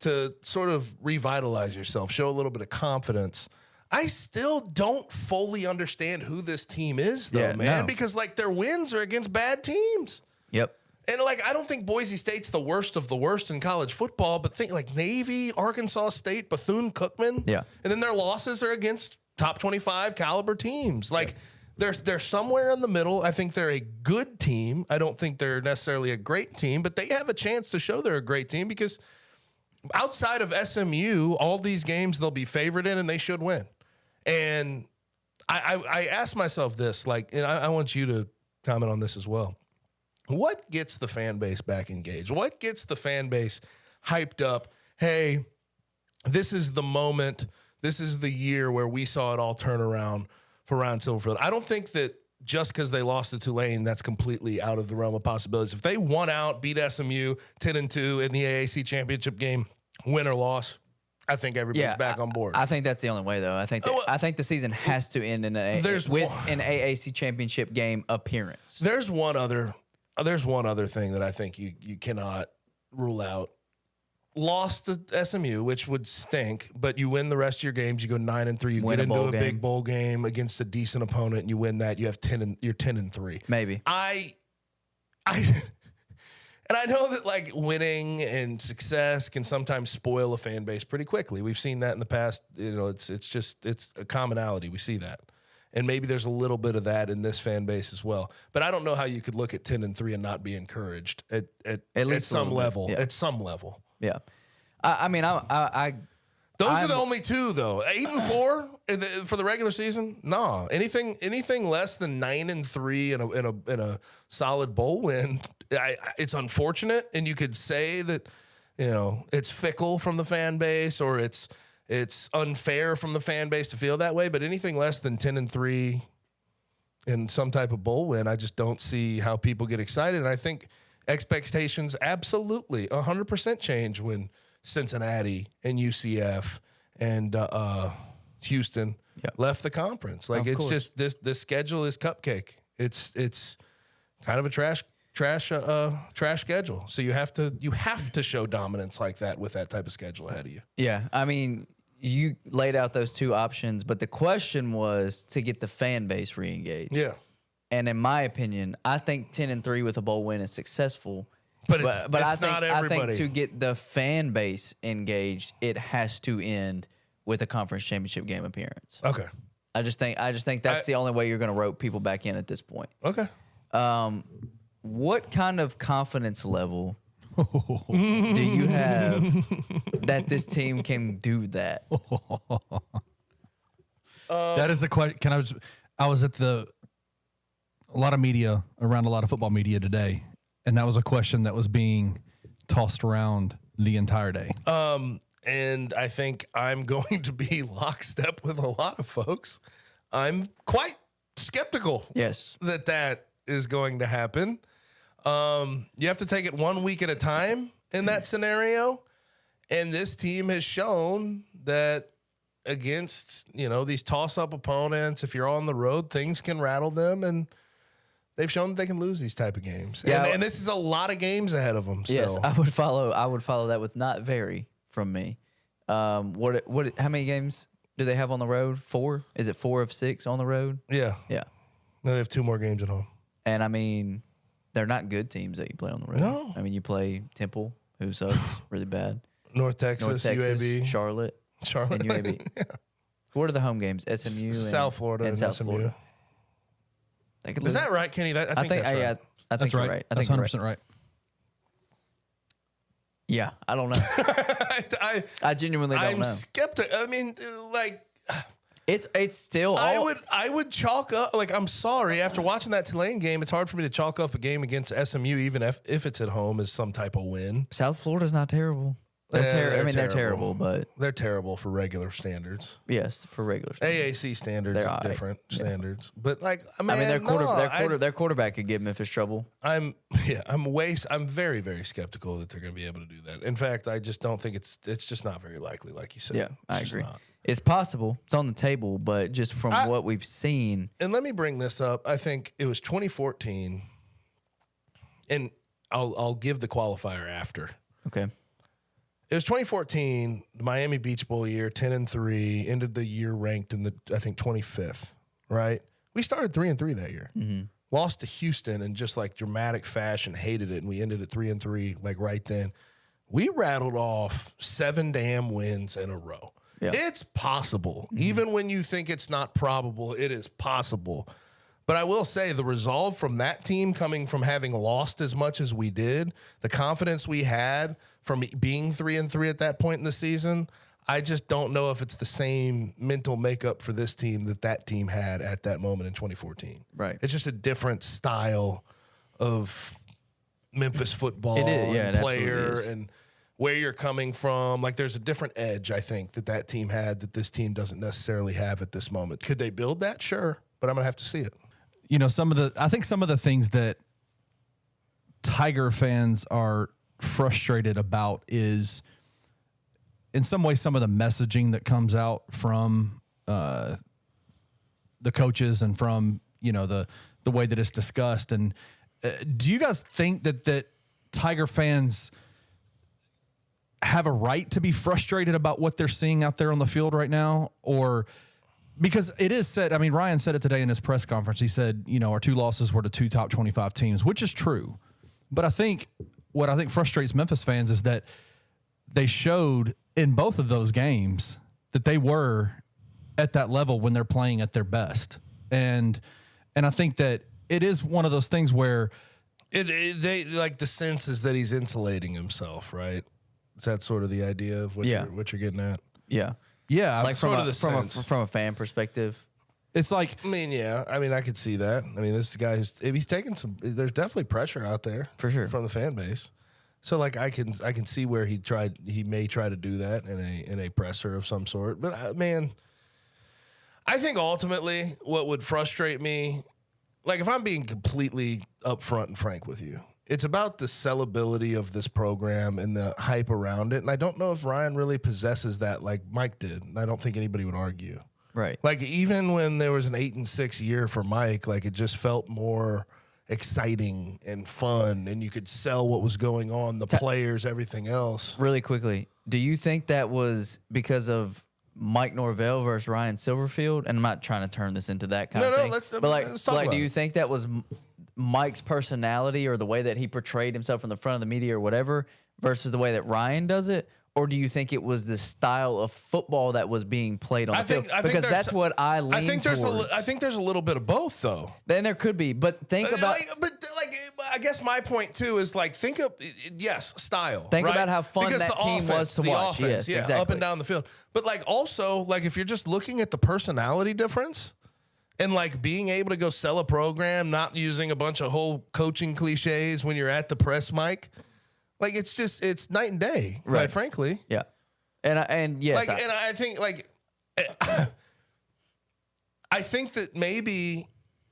Speaker 3: to sort of revitalize yourself, show a little bit of confidence. I still don't fully understand who this team is, though, man, because, like, their wins are against bad teams.
Speaker 2: Yep.
Speaker 3: And, like, I don't think Boise State's the worst of the worst in college football, but think, like, Navy, Arkansas State, Bethune-Cookman.
Speaker 2: Yeah.
Speaker 3: And then their losses are against top 25 caliber teams. Like, they're somewhere in the middle. I think they're a good team. I don't think they're necessarily a great team, but they have a chance to show they're a great team because – outside of SMU, all these games they'll be favored in and they should win. And I asked myself this, like, and I want you to comment on this as well. What gets the fan base back engaged? What gets the fan base hyped up? Hey, this is the moment. This is the year where we saw it all turn around for Ryan Silverfield. I don't think that just because they lost to Tulane, that's completely out of the realm of possibilities. If they won out, beat SMU 10-2 in the AAC championship game, win or loss, I think everybody's back on board.
Speaker 2: I think that's the only way, though. I think the season has to end in an AAC championship game appearance.
Speaker 3: There's one other thing that I think you cannot rule out. Lost to SMU, which would stink, but you win the rest of your games. You go 9-3. You get into a big bowl game against a decent opponent, and you win that. You have 10. You're 10-3.
Speaker 2: Maybe.
Speaker 3: And I know that, like, winning and success can sometimes spoil a fan base pretty quickly. We've seen that in the past. It's a commonality. We see that. And maybe there's a little bit of that in this fan base as well. But I don't know how you could look at 10-3 and not be encouraged at least some level. Yeah. At some level.
Speaker 2: Yeah. I mean, those
Speaker 3: are the only 2, though. 8-4 for the regular season? No. Anything less than 9-3 in a solid bowl win, it's unfortunate. And you could say that, it's fickle from the fan base or it's unfair from the fan base to feel that way. But anything less than 10-3 in some type of bowl win, I just don't see how people get excited. And I think expectations absolutely 100% change when Cincinnati and UCF and Houston
Speaker 2: Yep.
Speaker 3: left the conference. Like
Speaker 2: Of
Speaker 3: it's
Speaker 2: course.
Speaker 3: just this schedule is cupcake. It's kind of a trash schedule. So you have to show dominance like that with that type of schedule ahead of you.
Speaker 2: Yeah, I mean, you laid out those two options, but the question was to get the fan base re-engaged.
Speaker 3: Yeah.
Speaker 2: And in my opinion, I think 10-3 with a bowl win is successful.
Speaker 3: But
Speaker 2: I think
Speaker 3: not everybody.
Speaker 2: I think to get the fan base engaged, it has to end with a conference championship game appearance.
Speaker 3: Okay.
Speaker 2: I just think that's the only way you're going to rope people back in at this point.
Speaker 3: Okay.
Speaker 2: What kind of confidence level do you have that this team can do that?
Speaker 4: That is a question. I was at a lot of media, around a lot of football media today, and that was a question that was being tossed around the entire day.
Speaker 3: And I think I'm going to be lockstep with a lot of folks. I'm quite skeptical
Speaker 2: Yes.
Speaker 3: that is going to happen. You have to take it 1 week at a time in that scenario. And this team has shown that against, these toss-up opponents, if you're on the road, things can rattle them. And they've shown that they can lose these type of games.
Speaker 2: Yeah.
Speaker 3: And this is a lot of games ahead of them still.
Speaker 2: Yes, I would follow that with not very from me. How many games do they have on the road? 4? Is it 4 of 6 on the road?
Speaker 3: Yeah.
Speaker 2: Yeah.
Speaker 3: They have 2 more games at home.
Speaker 2: And I mean, they're not good teams that you play on the road.
Speaker 3: No.
Speaker 2: I mean, you play Temple, who sucks really bad.
Speaker 3: North Texas, UAB.
Speaker 2: Charlotte,
Speaker 3: Charlotte.
Speaker 2: and UAB. What are the home games? SMU, and
Speaker 3: South Florida, and
Speaker 2: South
Speaker 3: SMU.
Speaker 2: Florida. They could
Speaker 3: Is
Speaker 2: lose.
Speaker 3: that right, Kenny? I think that's right.
Speaker 2: I think
Speaker 4: That's
Speaker 2: you're
Speaker 4: right.
Speaker 2: right. I
Speaker 4: That's
Speaker 2: think you're
Speaker 4: 100% right.
Speaker 2: Yeah, I don't know. I genuinely don't
Speaker 3: I'm
Speaker 2: know.
Speaker 3: skeptical. I mean, like,
Speaker 2: It's still all.
Speaker 3: I would chalk up. Like, I'm sorry. After watching that Tulane game, it's hard for me to chalk up a game against SMU, even if it's at home, as some type of win.
Speaker 2: South Florida's not terrible.
Speaker 3: Yeah,
Speaker 2: They're terrible, but
Speaker 3: they're terrible for regular standards.
Speaker 2: yes, for regular standards.
Speaker 3: AAC standards
Speaker 2: They're
Speaker 3: are
Speaker 2: all right.
Speaker 3: different standards. But like,
Speaker 2: I mean,
Speaker 3: their
Speaker 2: their quarterback could give Memphis trouble.
Speaker 3: I'm very, very skeptical that they're going to be able to do that. In fact, I just don't think it's just not very likely, like you said.
Speaker 2: Yeah,
Speaker 3: It's
Speaker 2: I
Speaker 3: just
Speaker 2: agree.
Speaker 3: not.
Speaker 2: It's possible. It's on the table, but just from what we've seen,
Speaker 3: And let me bring this up. I think it was 2014, and I'll give the qualifier after.
Speaker 2: okay.
Speaker 3: It was 2014, the Miami Beach Bowl year, 10-3, ended the year ranked in I think 25th, right? We started 3-3 that year.
Speaker 2: Mm-hmm.
Speaker 3: Lost to Houston in just like dramatic fashion, hated it, and we ended at 3-3 like right then. We rattled off 7 damn wins in a row.
Speaker 2: Yeah.
Speaker 3: It's possible. Even when you think it's not probable, it is possible. But I will say the resolve from that team coming from having lost as much as we did, the confidence we had from being 3-3 at that point in the season, I just don't know if it's the same mental makeup for this team that team had at that moment in 2014.
Speaker 2: Right.
Speaker 3: It's just a different style of Memphis football
Speaker 2: It is, yeah,
Speaker 3: and
Speaker 2: it
Speaker 3: player
Speaker 2: absolutely is.
Speaker 3: and where you're coming from. Like, there's a different edge, I think, that team had that this team doesn't necessarily have at this moment. Could they build that? Sure. But I'm going to have to see it.
Speaker 4: I think some of the things that Tiger fans are frustrated about is in some ways some of the messaging that comes out from the coaches and from the way that it's discussed. And do you guys think that Tiger fans have a right to be frustrated about what they're seeing out there on the field right now? Or because it is said, I mean, Ryan said it today in his press conference. He said, our 2 losses were to 2 top 25 teams, which is true. But what I think frustrates Memphis fans is that they showed in both of those games that they were at that level when they're playing at their best. And I think that it is one of those things where
Speaker 3: They like the sense is that he's insulating himself, right? Is that sort of the idea of what you're getting at?
Speaker 2: Yeah.
Speaker 4: yeah,
Speaker 2: Like
Speaker 3: sort of the sense.
Speaker 2: from a fan perspective.
Speaker 4: it's like,
Speaker 3: I mean, yeah. I mean, I could see that. I mean, this guy he's taking there's definitely pressure out there
Speaker 2: For sure.
Speaker 3: from the fan base. So like I can see where he may try to do that in a presser of some sort. But man, I think ultimately what would frustrate me, like if I'm being completely upfront and frank with you, It's about the sellability of this program and the hype around it. And I don't know if Ryan really possesses that like Mike did. I don't think anybody would argue.
Speaker 2: Right.
Speaker 3: Like even when there was an 8-6 year for Mike, like it just felt more exciting and fun, and you could sell what was going on, the players, everything else.
Speaker 2: Really quickly, do you think that was because of Mike Norvell versus Ryan Silverfield? And I'm not trying to turn this into that kind of thing.
Speaker 3: Let's
Speaker 2: but
Speaker 3: talk about
Speaker 2: do you
Speaker 3: it.
Speaker 2: think that was Mike's personality or the way that he portrayed himself in the front of the media or whatever versus the way that Ryan does it? Or do you think it was the style of football that was being played on the field? Because that's what I lean towards.
Speaker 3: I think there's a little bit of both, though.
Speaker 2: Then there could be, but think about.
Speaker 3: I guess my point too is like think of style.
Speaker 2: Think
Speaker 3: right?
Speaker 2: about how fun
Speaker 3: because
Speaker 2: that team was to watch.
Speaker 3: Offense,
Speaker 2: Yes, exactly.
Speaker 3: Up and down the field. But like also like if you're just looking at the personality difference and like being able to go sell a program, not using a bunch of whole coaching cliches when you're at the press mic. Like it's night and day,
Speaker 2: Right.
Speaker 3: quite frankly.
Speaker 2: Yeah, and yes,
Speaker 3: I think like I think that maybe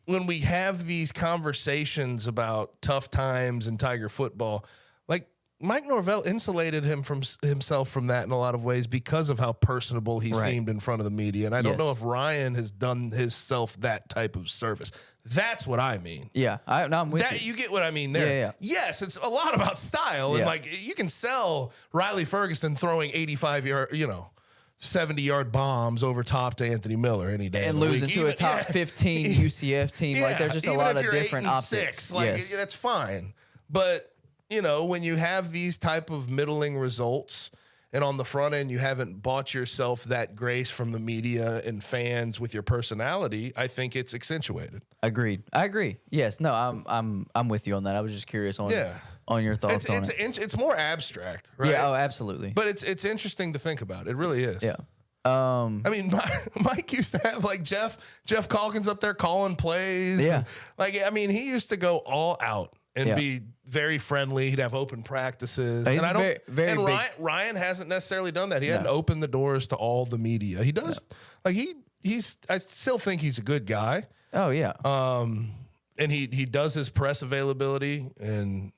Speaker 3: when we have these conversations about tough times in Tiger football, like Mike Norvell insulated himself from that in a lot of ways because of how personable he seemed in front of the media. And I don't know if Ryan has done himself that type of service. That's what I mean.
Speaker 2: Yeah, I'm with you.
Speaker 3: You get what I mean there.
Speaker 2: Yeah.
Speaker 3: Yes, it's a lot about style. And like you can sell Riley Ferguson throwing 70-yard bombs over top to Anthony Miller any day.
Speaker 2: And losing to a top 15 UCF team. Like there's just a lot of different optics.
Speaker 3: Like that's fine. But when you have these type of middling results and on the front end you haven't bought yourself that grace from the media and fans with your personality, I think it's accentuated.
Speaker 2: Agreed. I agree. Yes. No, I'm with you on that. I was just curious on your thoughts on it.
Speaker 3: It's more abstract, right?
Speaker 2: Yeah, oh, absolutely.
Speaker 3: But it's interesting to think about. It really is.
Speaker 2: Yeah.
Speaker 3: I mean, Mike used to have like Jeff Calkins up there calling plays.
Speaker 2: Yeah.
Speaker 3: He used to go all out and be very friendly. He'd have open practices.
Speaker 2: He's
Speaker 3: Ryan hasn't necessarily done that. He hadn't opened the doors to all the media. He does I still think he's a good guy.
Speaker 2: Oh yeah.
Speaker 3: And he does his press availability and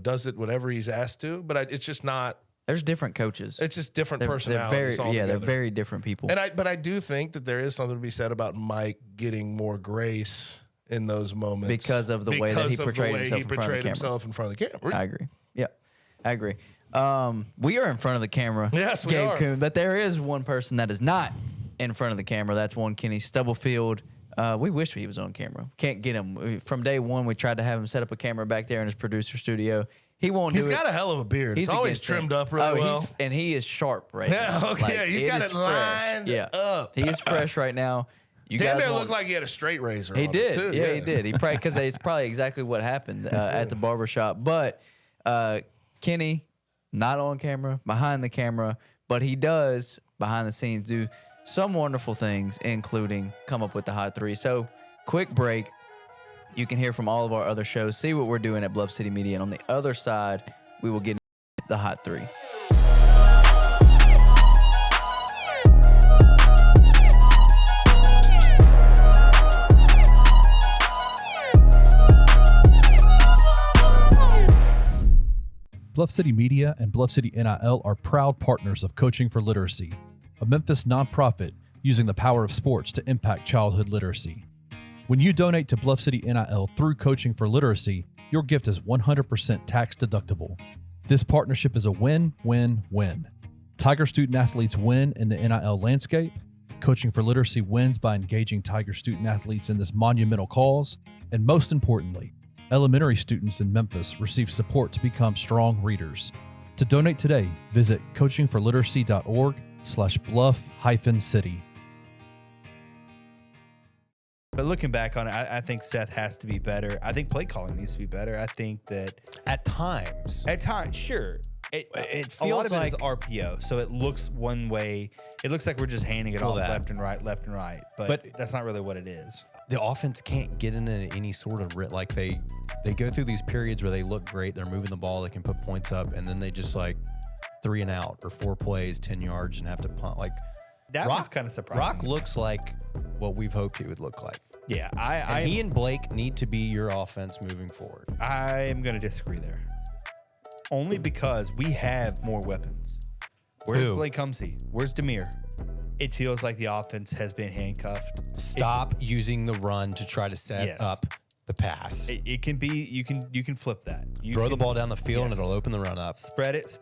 Speaker 3: does it whatever he's asked to, but it's just not.
Speaker 2: There's different coaches.
Speaker 3: It's just different personalities.
Speaker 2: They're very different people.
Speaker 3: But I do think that there is something to be said about Mike getting more grace in those moments
Speaker 2: because of the way that he portrayed himself in front of the camera.
Speaker 3: I
Speaker 2: agree. Yeah, I agree. We are in front of the camera.
Speaker 3: Yes, we
Speaker 2: Gabe
Speaker 3: are.
Speaker 2: Kuhn, but there is one person that is not in front of the camera. That's one Kenny Stubblefield. We wish he was on camera. Can't get him. From day one, we tried to have him set up a camera back there in his producer studio. He won't do it.
Speaker 3: He's got a hell of a beard. It's always trimmed up really well.
Speaker 2: And he is sharp right now.
Speaker 3: Yeah, okay. He's got it lined up.
Speaker 2: He is fresh right now. You
Speaker 3: Damn,
Speaker 2: guys
Speaker 3: it looked like he had a straight razor.
Speaker 2: He
Speaker 3: on
Speaker 2: did.
Speaker 3: It too.
Speaker 2: Yeah, he did. He probably because it's probably exactly what happened at the barbershop. But Kenny, not on camera, behind the camera, but he does behind the scenes do some wonderful things, including come up with the hot three. So, quick break. You can hear from all of our other shows, see what we're doing at Bluff City Media, and on the other side, we will get the hot three.
Speaker 4: Bluff City Media and Bluff City NIL are proud partners of Coaching for Literacy, a Memphis nonprofit using the power of sports to impact childhood literacy. When you donate to Bluff City NIL through Coaching for Literacy, your gift is 100% tax deductible. This partnership is a win-win-win. Tiger student athletes win in the NIL landscape. Coaching for Literacy wins by engaging Tiger student athletes in this monumental cause. And most importantly, elementary students in Memphis receive support to become strong readers. To donate today, visit coachingforliteracy.org/bluff-city.
Speaker 5: But looking back on it, I think Seth has to be better. I think play calling needs to be better. I think that
Speaker 6: At times,
Speaker 5: sure. It
Speaker 6: a lot
Speaker 5: feels
Speaker 6: of it
Speaker 5: like
Speaker 6: is RPO, so it looks one way.
Speaker 5: it looks like we're just handing it off
Speaker 6: that.
Speaker 5: left and right. But that's not really what it is.
Speaker 6: The offense can't get into any sort of like they go through these periods where they look great, they're moving the ball, they can put points up, and then they just like 3 and out or 4 plays, 10 yards, and have to punt. Like
Speaker 5: That was kind of surprising.
Speaker 6: Rock looks like what we've hoped he would look like.
Speaker 5: Yeah,
Speaker 6: And he and Blake need to be your offense moving forward.
Speaker 5: I am going to disagree there. Only because we have more weapons. Where's
Speaker 6: Who?
Speaker 5: Blake Humsey? Where's Demir? It feels like the offense has been handcuffed.
Speaker 6: Stop using the run to try to set
Speaker 5: Yes.
Speaker 6: up the pass.
Speaker 5: It can be, you can flip that. You
Speaker 6: Throw the
Speaker 5: can-
Speaker 6: ball down the field and
Speaker 5: yes.
Speaker 6: it'll open the run up.
Speaker 5: Spread it,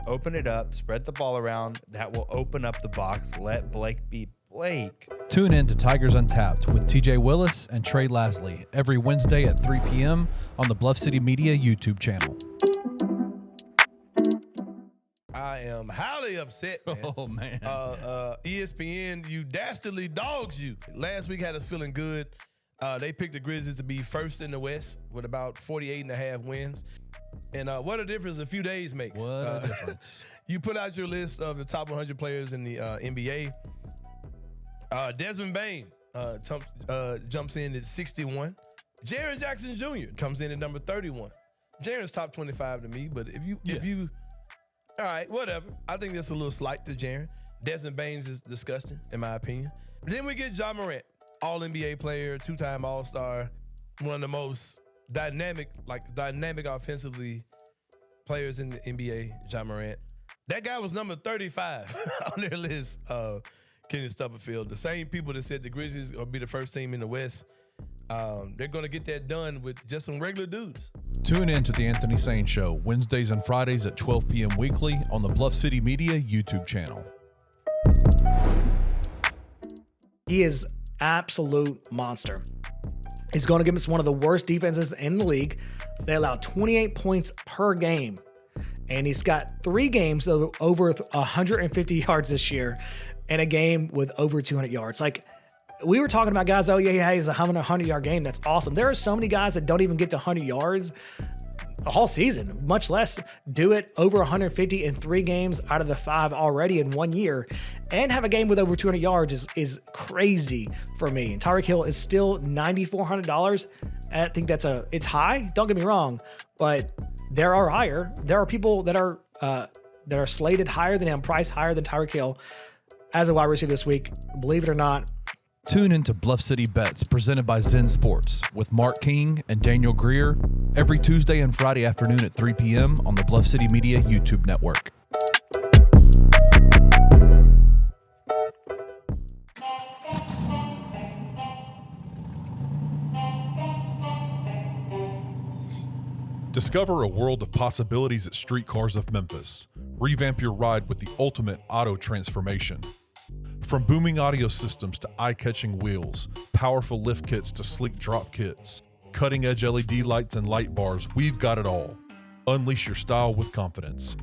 Speaker 5: open it up, spread the ball around. That will open up the box. Let Blake be Blake.
Speaker 4: Tune in to Tigers Untapped with TJ Willis and Trey Lasley every Wednesday at 3 p.m. on the Bluff City Media YouTube channel.
Speaker 3: I am highly upset, man.
Speaker 4: Oh, man.
Speaker 3: ESPN, you dastardly dogs you. Last week had us feeling good. They picked the Grizzlies to be first in the West with about 48.5 wins. And what a difference a few days makes.
Speaker 4: What a difference.
Speaker 3: You put out your list of the top 100 players in the NBA. Desmond Bain jumps in at 61. Jaren Jackson Jr. comes in at number 31. Jaren's top 25 to me, but if you, all right, whatever. I think that's a little slight to Jaren. Desmond Bain's is disgusting, in my opinion. Then we get Ja Morant, All-NBA player, two-time All-Star, one of the most dynamic offensively players in the NBA, Ja Morant. That guy was number 35 on their list, Kenny Stubblefield. The same people that said the Grizzlies will be the first team in the West, they're going to get that done with just some regular dudes.
Speaker 4: Tune in to The Anthony Sane Show Wednesdays and Fridays at 12 p.m. weekly on the Bluff City Media YouTube channel.
Speaker 7: He is absolute monster. He's going to give us one of the worst defenses in the league. They allow 28 points per game. And he's got 3 games of over 150 yards this year and a game with over 200 yards. Like, we were talking about guys, he has a 100-yard game. That's awesome. There are so many guys that don't even get to 100 yards a whole season, much less do it over 150 in 3 games out of the 5 already in 1 year, and have a game with over 200 yards is crazy for me. And Tyreek Hill is still $9,400. I think it's high. Don't get me wrong, but there are higher. There are people that are slated higher than him, priced higher than Tyreek Hill as a wide receiver this week. Believe it or not.
Speaker 4: Tune into Bluff City Bets presented by Zen Sports with Mark King and Daniel Greer every Tuesday and Friday afternoon at 3 p.m. on the Bluff City Media YouTube network.
Speaker 8: Discover a world of possibilities at Streetcars of Memphis. Revamp your ride with the ultimate auto transformation. From booming audio systems to eye-catching wheels, powerful lift kits to sleek drop kits, cutting-edge LED lights and light bars, we've got it all. Unleash your style with confidence.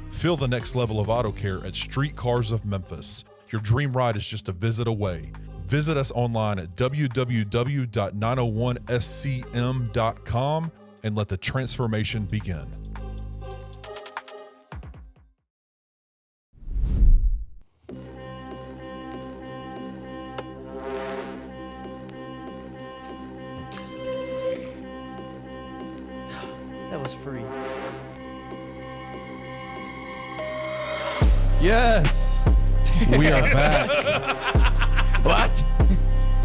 Speaker 8: Feel the next level of auto care at Streetcars of Memphis. Your dream ride is just a visit away. Visit us online at www.901scm.com and let the transformation begin.
Speaker 2: That was free.
Speaker 4: Yes, we are back.
Speaker 2: What?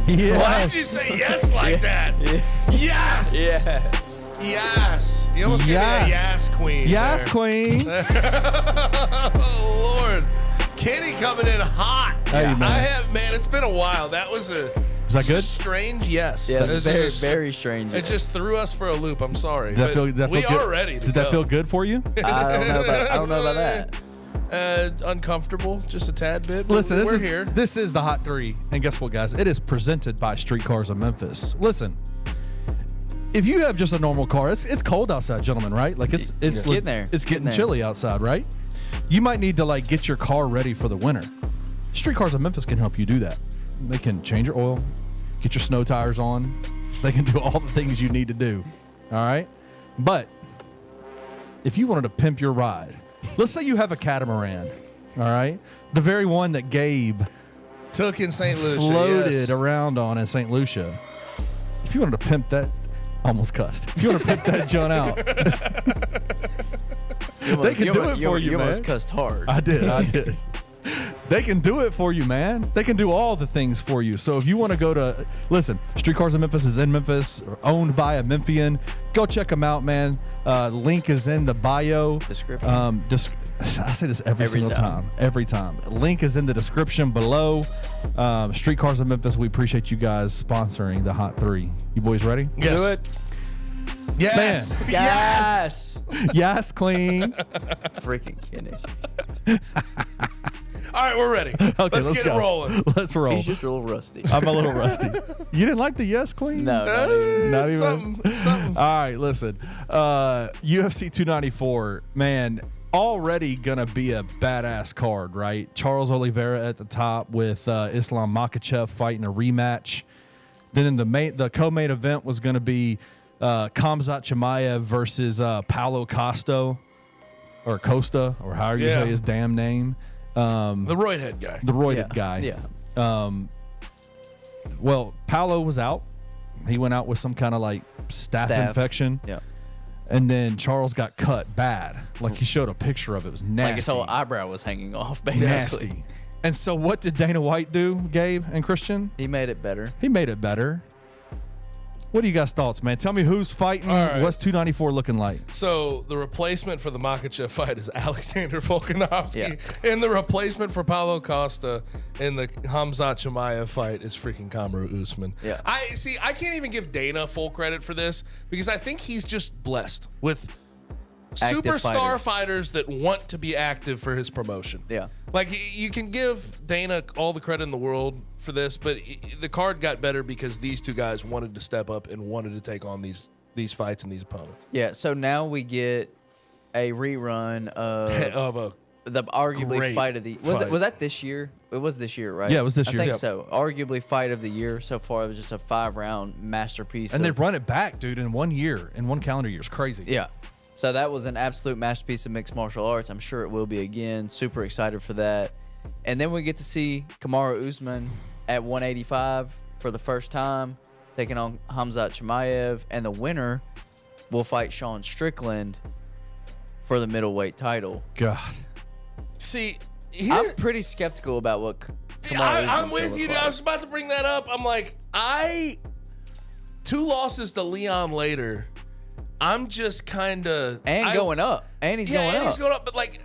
Speaker 4: Yes.
Speaker 3: Why did you say yes like that? Yes!
Speaker 2: Yes.
Speaker 3: Yes! You almost gave me a yes queen.
Speaker 4: Yes,
Speaker 3: there.
Speaker 4: Queen.
Speaker 3: Oh, Lord. Kenny coming in hot.
Speaker 4: Hey, man.
Speaker 3: Man, it's been a while. That was
Speaker 4: Is that good?
Speaker 3: strange yes.
Speaker 2: Yeah,
Speaker 3: It was
Speaker 2: very,
Speaker 3: just-
Speaker 2: very strange.
Speaker 3: It just threw us for a loop. I'm sorry.
Speaker 4: Did that
Speaker 3: But
Speaker 4: feel, did that
Speaker 3: we
Speaker 4: feel good?
Speaker 3: are ready to
Speaker 4: Did that
Speaker 3: go.
Speaker 4: feel good for you?
Speaker 2: I don't know about that.
Speaker 3: Uncomfortable, just a tad bit. But
Speaker 4: Listen,
Speaker 3: we're here.
Speaker 4: This is the Hot 3. And guess what, guys? It is presented by Streetcars of Memphis. Listen, if you have just a normal car, it's cold outside, gentlemen, right? Like it's
Speaker 2: getting there.
Speaker 4: It's
Speaker 2: Getting
Speaker 4: getting
Speaker 2: there.
Speaker 4: chilly outside, right? You might need to like get your car ready for the winter. Streetcars of Memphis can help you do that. They can change your oil, get your snow tires on. They can do all the things you need to do. All right? But if you wanted to pimp your ride, let's say you have a catamaran, all right? The very one that Gabe
Speaker 3: Took in St. Lucia.
Speaker 4: floated
Speaker 3: yes.
Speaker 4: around on in St. Lucia. If you wanted to pimp that, almost cussed. If you want to pimp that John out, they can do it for you,
Speaker 2: You
Speaker 4: man.
Speaker 2: almost cussed hard.
Speaker 4: I did. They can do it for you, man. They can do all the things for you. So if you want to go to, listen, Streetcars of Memphis is in Memphis, owned by a Memphian. Go check them out, man. Link is in the bio.
Speaker 2: Description.
Speaker 4: I say this every single time. Every time. Link is in the description below. Streetcars of Memphis, we appreciate you guys sponsoring the Hot 3. You boys ready?
Speaker 3: Yes.
Speaker 2: Do it.
Speaker 3: Yes.
Speaker 4: Man.
Speaker 2: Yes.
Speaker 4: Yes, Queen.
Speaker 2: Freaking kidding.
Speaker 3: All right, we're ready.
Speaker 4: Okay,
Speaker 3: let's get
Speaker 4: go.
Speaker 3: it rolling.
Speaker 4: Let's roll.
Speaker 2: He's just a little rusty.
Speaker 4: I'm a little rusty. You didn't like the Yes, Queen?
Speaker 2: No, not even.
Speaker 4: Not even.
Speaker 3: Something.
Speaker 4: All right, listen. UFC 294, man, already gonna be a badass card, right? Charles Oliveira at the top with Islam Makhachev fighting a rematch. Then in the co-main event was gonna be Khamzat Chimaev versus Paulo Costa, or Costa, or however you say his damn name.
Speaker 3: The roid head guy.
Speaker 4: The roided guy.
Speaker 2: Yeah.
Speaker 4: Well, Paulo was out. He went out with some kind of like staph infection.
Speaker 2: Yeah.
Speaker 4: And then Charles got cut bad. Like he showed a picture of it. It was nasty.
Speaker 2: Like his whole eyebrow was hanging off, basically.
Speaker 4: Nasty. And so what did Dana White do, Gabe and Christian?
Speaker 2: He made it better.
Speaker 4: He made it better. What do you guys' thoughts, man? Tell me who's fighting.
Speaker 3: All right.
Speaker 4: What's 294 looking like?
Speaker 3: So the replacement for the Makhachev fight is Alexander Volkanovski,
Speaker 2: Yeah.
Speaker 3: and the replacement for Paulo Costa in the Khamzat Chimaev fight is freaking Kamaru Usman.
Speaker 2: Yeah.
Speaker 3: I can't even give Dana full credit for this because I think he's just blessed with
Speaker 2: Active
Speaker 3: superstar
Speaker 2: fighters.
Speaker 3: fighters that want to be active for his promotion.
Speaker 2: Yeah.
Speaker 3: Like, you can give Dana all the credit in the world for this, but the card got better because these two guys wanted to step up and wanted to take on these fights and these opponents.
Speaker 2: Yeah. So now we get a rerun of the arguably
Speaker 3: great
Speaker 2: fight of the
Speaker 3: fight.
Speaker 2: was that this year? It was this year, right?
Speaker 4: Yeah, it was this year.
Speaker 2: I think
Speaker 4: Yep.
Speaker 2: so. Arguably fight of the year so far. It was just a 5-round masterpiece.
Speaker 4: And
Speaker 2: of-
Speaker 4: they've run it back, dude, in 1 year, in one calendar year. It's crazy.
Speaker 2: Yeah. So that was an absolute masterpiece of mixed martial arts. I'm sure it will be again. Super excited for that. And then we get to see Kamaru Usman at 185 for the first time, taking on Khamzat Chimaev. And the winner will fight Sean Strickland for the middleweight title.
Speaker 4: God.
Speaker 3: See, here,
Speaker 2: I'm pretty skeptical about what Kamaru
Speaker 3: I'm
Speaker 2: Usman's
Speaker 3: with
Speaker 2: gonna
Speaker 3: you.
Speaker 2: look like.
Speaker 3: I was about to bring that up. I'm like, 2 losses to Leon later. I'm just kind of
Speaker 2: Going up. And he's going up.
Speaker 3: he's going up. But like,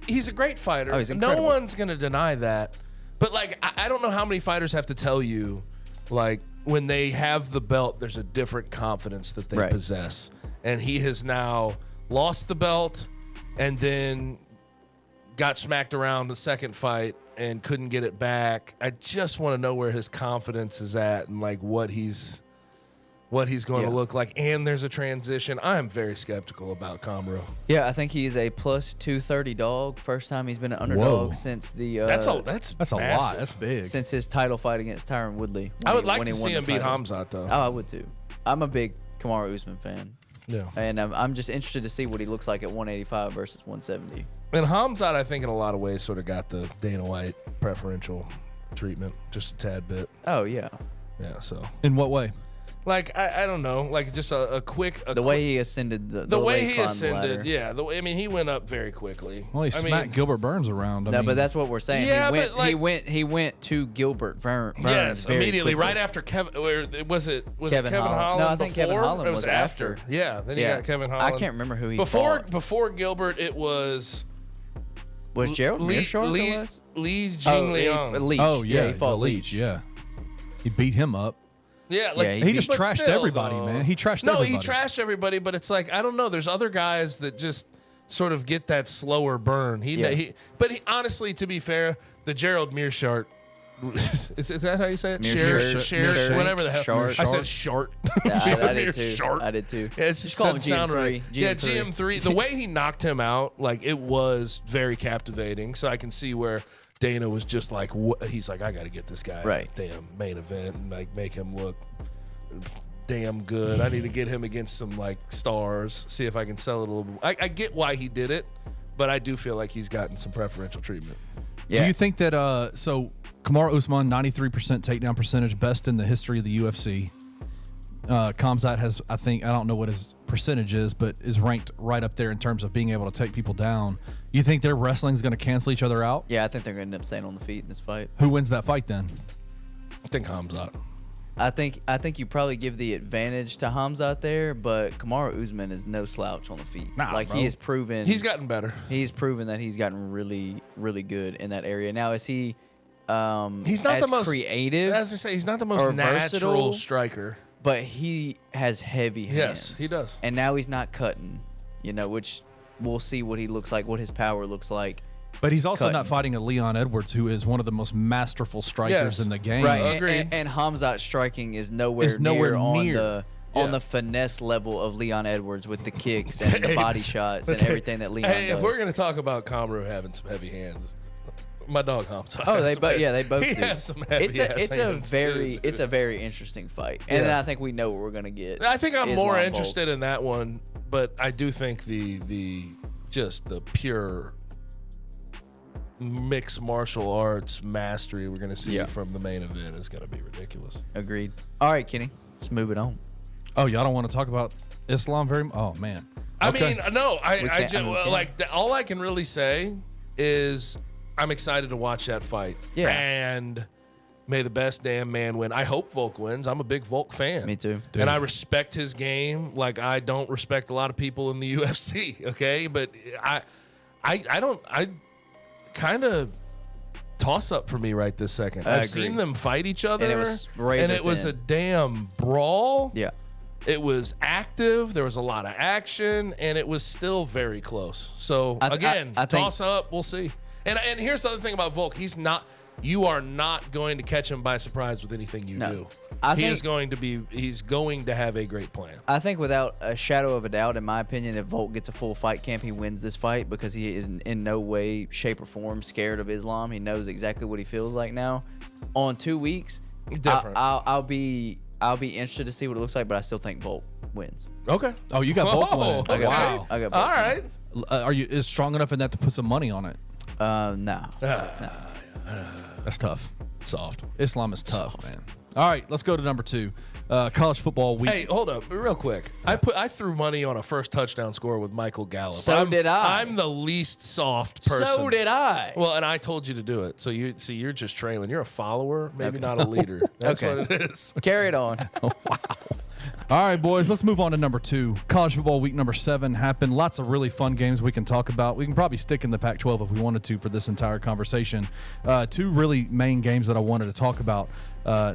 Speaker 3: he's a great fighter.
Speaker 2: Oh, he's
Speaker 3: no
Speaker 2: incredible.
Speaker 3: one's gonna deny that. But like, I don't know how many fighters have to tell you, like, when they have the belt, there's a different confidence that they
Speaker 2: Right.
Speaker 3: possess. And he has now lost the belt, and then got smacked around the second fight and couldn't get it back. I just want to know where his confidence is at and like what he's going to look like. And there's a transition. I am very skeptical about Kamaru.
Speaker 2: Yeah, I think he is a plus 230 dog. First time he's been an underdog
Speaker 4: Whoa.
Speaker 2: since the
Speaker 3: That's a
Speaker 4: That's a
Speaker 3: massive.
Speaker 4: lot. That's big.
Speaker 2: since his title fight against Tyron Woodley.
Speaker 3: I would like
Speaker 2: when
Speaker 3: to
Speaker 2: he won
Speaker 3: see
Speaker 2: the
Speaker 3: him beat
Speaker 2: title.
Speaker 3: Khamzat though.
Speaker 2: Oh, I would too. I'm a big Kamaru Usman fan,
Speaker 3: Yeah.
Speaker 2: and I'm just interested to see what he looks like at 185 versus 170.
Speaker 3: And Khamzat, I think in a lot of ways sort of got the Dana White preferential treatment, just a tad bit.
Speaker 2: Oh yeah,
Speaker 3: Yeah. So
Speaker 4: In what way?
Speaker 3: like I don't know, like just a quick
Speaker 2: the way he ascended
Speaker 3: the way
Speaker 2: he
Speaker 3: he
Speaker 2: climbed the
Speaker 3: ascended,
Speaker 2: ladder.
Speaker 3: yeah. I mean, he went up very quickly.
Speaker 4: Well, he
Speaker 3: I
Speaker 4: smacked
Speaker 3: mean,
Speaker 4: Gilbert Burns around. I
Speaker 2: No,
Speaker 4: mean,
Speaker 2: but that's what we're saying.
Speaker 3: Yeah,
Speaker 2: he went.
Speaker 3: but, like-
Speaker 2: he went to Gilbert Burns.
Speaker 3: yes,
Speaker 2: very
Speaker 3: immediately
Speaker 2: quickly.
Speaker 3: right after Kevin. Was it
Speaker 2: Kevin
Speaker 3: Kevin
Speaker 2: Holland.
Speaker 3: Holland?
Speaker 2: No, I think Kevin
Speaker 3: before?
Speaker 2: Holland
Speaker 3: It
Speaker 2: was after.
Speaker 3: Yeah, then
Speaker 2: Yeah,
Speaker 3: you got Kevin Holland.
Speaker 2: I can't remember who he
Speaker 3: before
Speaker 2: fought.
Speaker 3: before Gilbert. It was
Speaker 2: Was Gerald Meerschaert the last?
Speaker 3: Li
Speaker 2: Oh,
Speaker 3: Jingliang.
Speaker 2: Leach.
Speaker 4: Oh, yeah.
Speaker 2: he fought
Speaker 4: the
Speaker 2: Leach.
Speaker 4: Yeah. He beat him up.
Speaker 3: Yeah, like,
Speaker 2: Yeah,
Speaker 4: He just
Speaker 3: but
Speaker 4: trashed
Speaker 3: still,
Speaker 4: everybody,
Speaker 3: though.
Speaker 4: man. He trashed
Speaker 3: No,
Speaker 4: everybody.
Speaker 3: he trashed everybody, but it's like I don't know. There's other guys that just sort of get that slower burn.
Speaker 2: Yeah.
Speaker 3: But honestly, to be fair, the Gerald Meerschaert. Is that how you say it?
Speaker 2: Meerschaert.
Speaker 3: Whatever the hell.
Speaker 2: Shart.
Speaker 3: I said short.
Speaker 2: Yeah, I did too.
Speaker 3: Meerschaert.
Speaker 2: I did too.
Speaker 3: Yeah, it's
Speaker 2: Just
Speaker 3: just
Speaker 2: call him
Speaker 3: doesn't sound
Speaker 2: GM3.
Speaker 3: right. Yeah,
Speaker 2: GM3.
Speaker 3: GM3. The way he knocked him out, like it was very captivating. So I can see where Dana was just like, he's like, I got to get this guy
Speaker 2: Right.
Speaker 3: damn main event and like make him look damn good. I need to get him against some like stars. See if I can sell it a little. I get why he did it, but I do feel like he's gotten some preferential treatment.
Speaker 2: Yeah.
Speaker 4: Do you think that so Kamaru Usman 93% takedown percentage, best in the history of the UFC. Khamzat has, I don't know what his percentage is, but is ranked right up there in terms of being able to take people down. You think their wrestling's going to cancel each other out?
Speaker 2: Yeah, I think they're going to end up staying on the feet in this fight.
Speaker 4: Who wins that fight then?
Speaker 3: I think Hamzat.
Speaker 2: I think you probably give the advantage to Hamzat there, but Kamaru Usman is no slouch on the feet.
Speaker 4: Nah,
Speaker 2: he
Speaker 4: bro.
Speaker 2: has proven
Speaker 3: He's gotten better.
Speaker 2: He's proven that he's gotten really, really good in that area. Now, is he?
Speaker 3: He's not
Speaker 2: as
Speaker 3: the most
Speaker 2: creative,
Speaker 3: As I say, he's not the most
Speaker 2: or
Speaker 3: natural
Speaker 2: versatile,
Speaker 3: striker.
Speaker 2: but he has heavy hands.
Speaker 3: Yes, he does.
Speaker 2: And now he's not cutting, which we'll see what he looks like, what his power looks like.
Speaker 4: But he's also
Speaker 2: Cutting.
Speaker 4: not fighting a Leon Edwards, who is one of the most masterful strikers
Speaker 3: Yes.
Speaker 4: in the game.
Speaker 2: Right,
Speaker 3: Agreed.
Speaker 2: and Hamzat's striking is nowhere,
Speaker 4: It's nowhere
Speaker 2: on
Speaker 4: near.
Speaker 2: the finesse level of Leon Edwards with the kicks and the body shots and everything that Leon
Speaker 3: Hey,
Speaker 2: does.
Speaker 3: if we're gonna talk about Kamaru having some heavy hands, my dog Hamzat.
Speaker 2: Oh,
Speaker 3: has
Speaker 2: they
Speaker 3: some
Speaker 2: both.
Speaker 3: hands.
Speaker 2: Yeah, they both
Speaker 3: He
Speaker 2: do.
Speaker 3: has some heavy hands too.
Speaker 2: It's a very interesting fight, and
Speaker 3: Yeah.
Speaker 2: I think we know what we're gonna get.
Speaker 3: I think I'm
Speaker 2: Islam
Speaker 3: more
Speaker 2: Bolt.
Speaker 3: interested in that one, but I do think the pure mixed martial arts mastery we're going to see
Speaker 2: Yeah.
Speaker 3: from the main event is going to be ridiculous.
Speaker 2: Agreed. All right, Kenny, let's move it on.
Speaker 4: Oh, y'all don't want to talk about Islam very much? Oh, man.
Speaker 3: I
Speaker 4: Okay.
Speaker 3: mean, no, I
Speaker 2: We
Speaker 3: just
Speaker 2: can't- we can't.
Speaker 3: like all I can really say is I'm excited to watch that fight.
Speaker 2: Yeah.
Speaker 3: And may the best damn man win. I hope Volk wins. I'm a big Volk fan.
Speaker 2: Me too.
Speaker 3: And I respect his game like I don't respect a lot of people in the UFC, okay? But I kind of toss up for me right this second.
Speaker 2: I
Speaker 3: I've
Speaker 2: agree.
Speaker 3: seen them fight each other.
Speaker 2: And it was razor
Speaker 3: and it was a
Speaker 2: thin.
Speaker 3: damn brawl.
Speaker 2: Yeah.
Speaker 3: It was active. There was a lot of action, and it was still very close. So
Speaker 2: I
Speaker 3: again,
Speaker 2: think-
Speaker 3: toss up. We'll see. And here's the other thing about Volk. He's not. You are not going to catch him by surprise with anything you
Speaker 2: No.
Speaker 3: do.
Speaker 2: I
Speaker 3: He
Speaker 2: think-
Speaker 3: is going to be. He's going to have a great plan.
Speaker 2: I think without a shadow of a doubt, in my opinion, if Volk gets a full fight camp, he wins this fight because he is in no way, shape, or form scared of Islam. He knows exactly what he feels like now. On 2 weeks,
Speaker 3: Different.
Speaker 2: I'll be interested to see what it looks like, but I still think Volk wins.
Speaker 3: Okay.
Speaker 4: Oh, you got Volk winning.
Speaker 3: okay.
Speaker 2: I got
Speaker 4: Wow.
Speaker 2: Volk. I got
Speaker 3: All
Speaker 2: Volk
Speaker 3: right.
Speaker 4: Are you is strong enough in that to put some money on it?
Speaker 2: No.
Speaker 4: That's tough.
Speaker 3: Soft.
Speaker 4: Islam is tough, man. All right, let's go to number 2. College football week.
Speaker 3: Hey, hold up, real quick. I threw money on a first touchdown score with Michael Gallup.
Speaker 2: So did I.
Speaker 3: I'm the least soft person.
Speaker 2: So did I.
Speaker 3: Well, and I told you to do it. So you're just trailing. You're a follower, maybe not a leader. That's
Speaker 2: Okay.
Speaker 3: what it is.
Speaker 2: Carry it on.
Speaker 4: All right, boys, let's move on to number 2. College football week number 7 happened. Lots of really fun games we can talk about. We can probably stick in the Pac-12 if we wanted to for this entire conversation. 2 really main games that I wanted to talk about.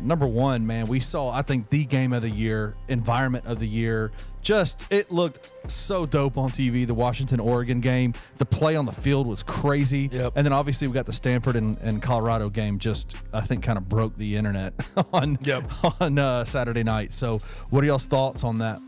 Speaker 4: Number 1, man, we saw, I think, the game of the year, environment of the year. Just, it looked so dope on TV, the Washington-Oregon game. The play on the field was crazy.
Speaker 3: Yep.
Speaker 4: And then obviously we got the Stanford and Colorado game just, I think, kind of broke the internet on Saturday night. So what are y'all's thoughts on that?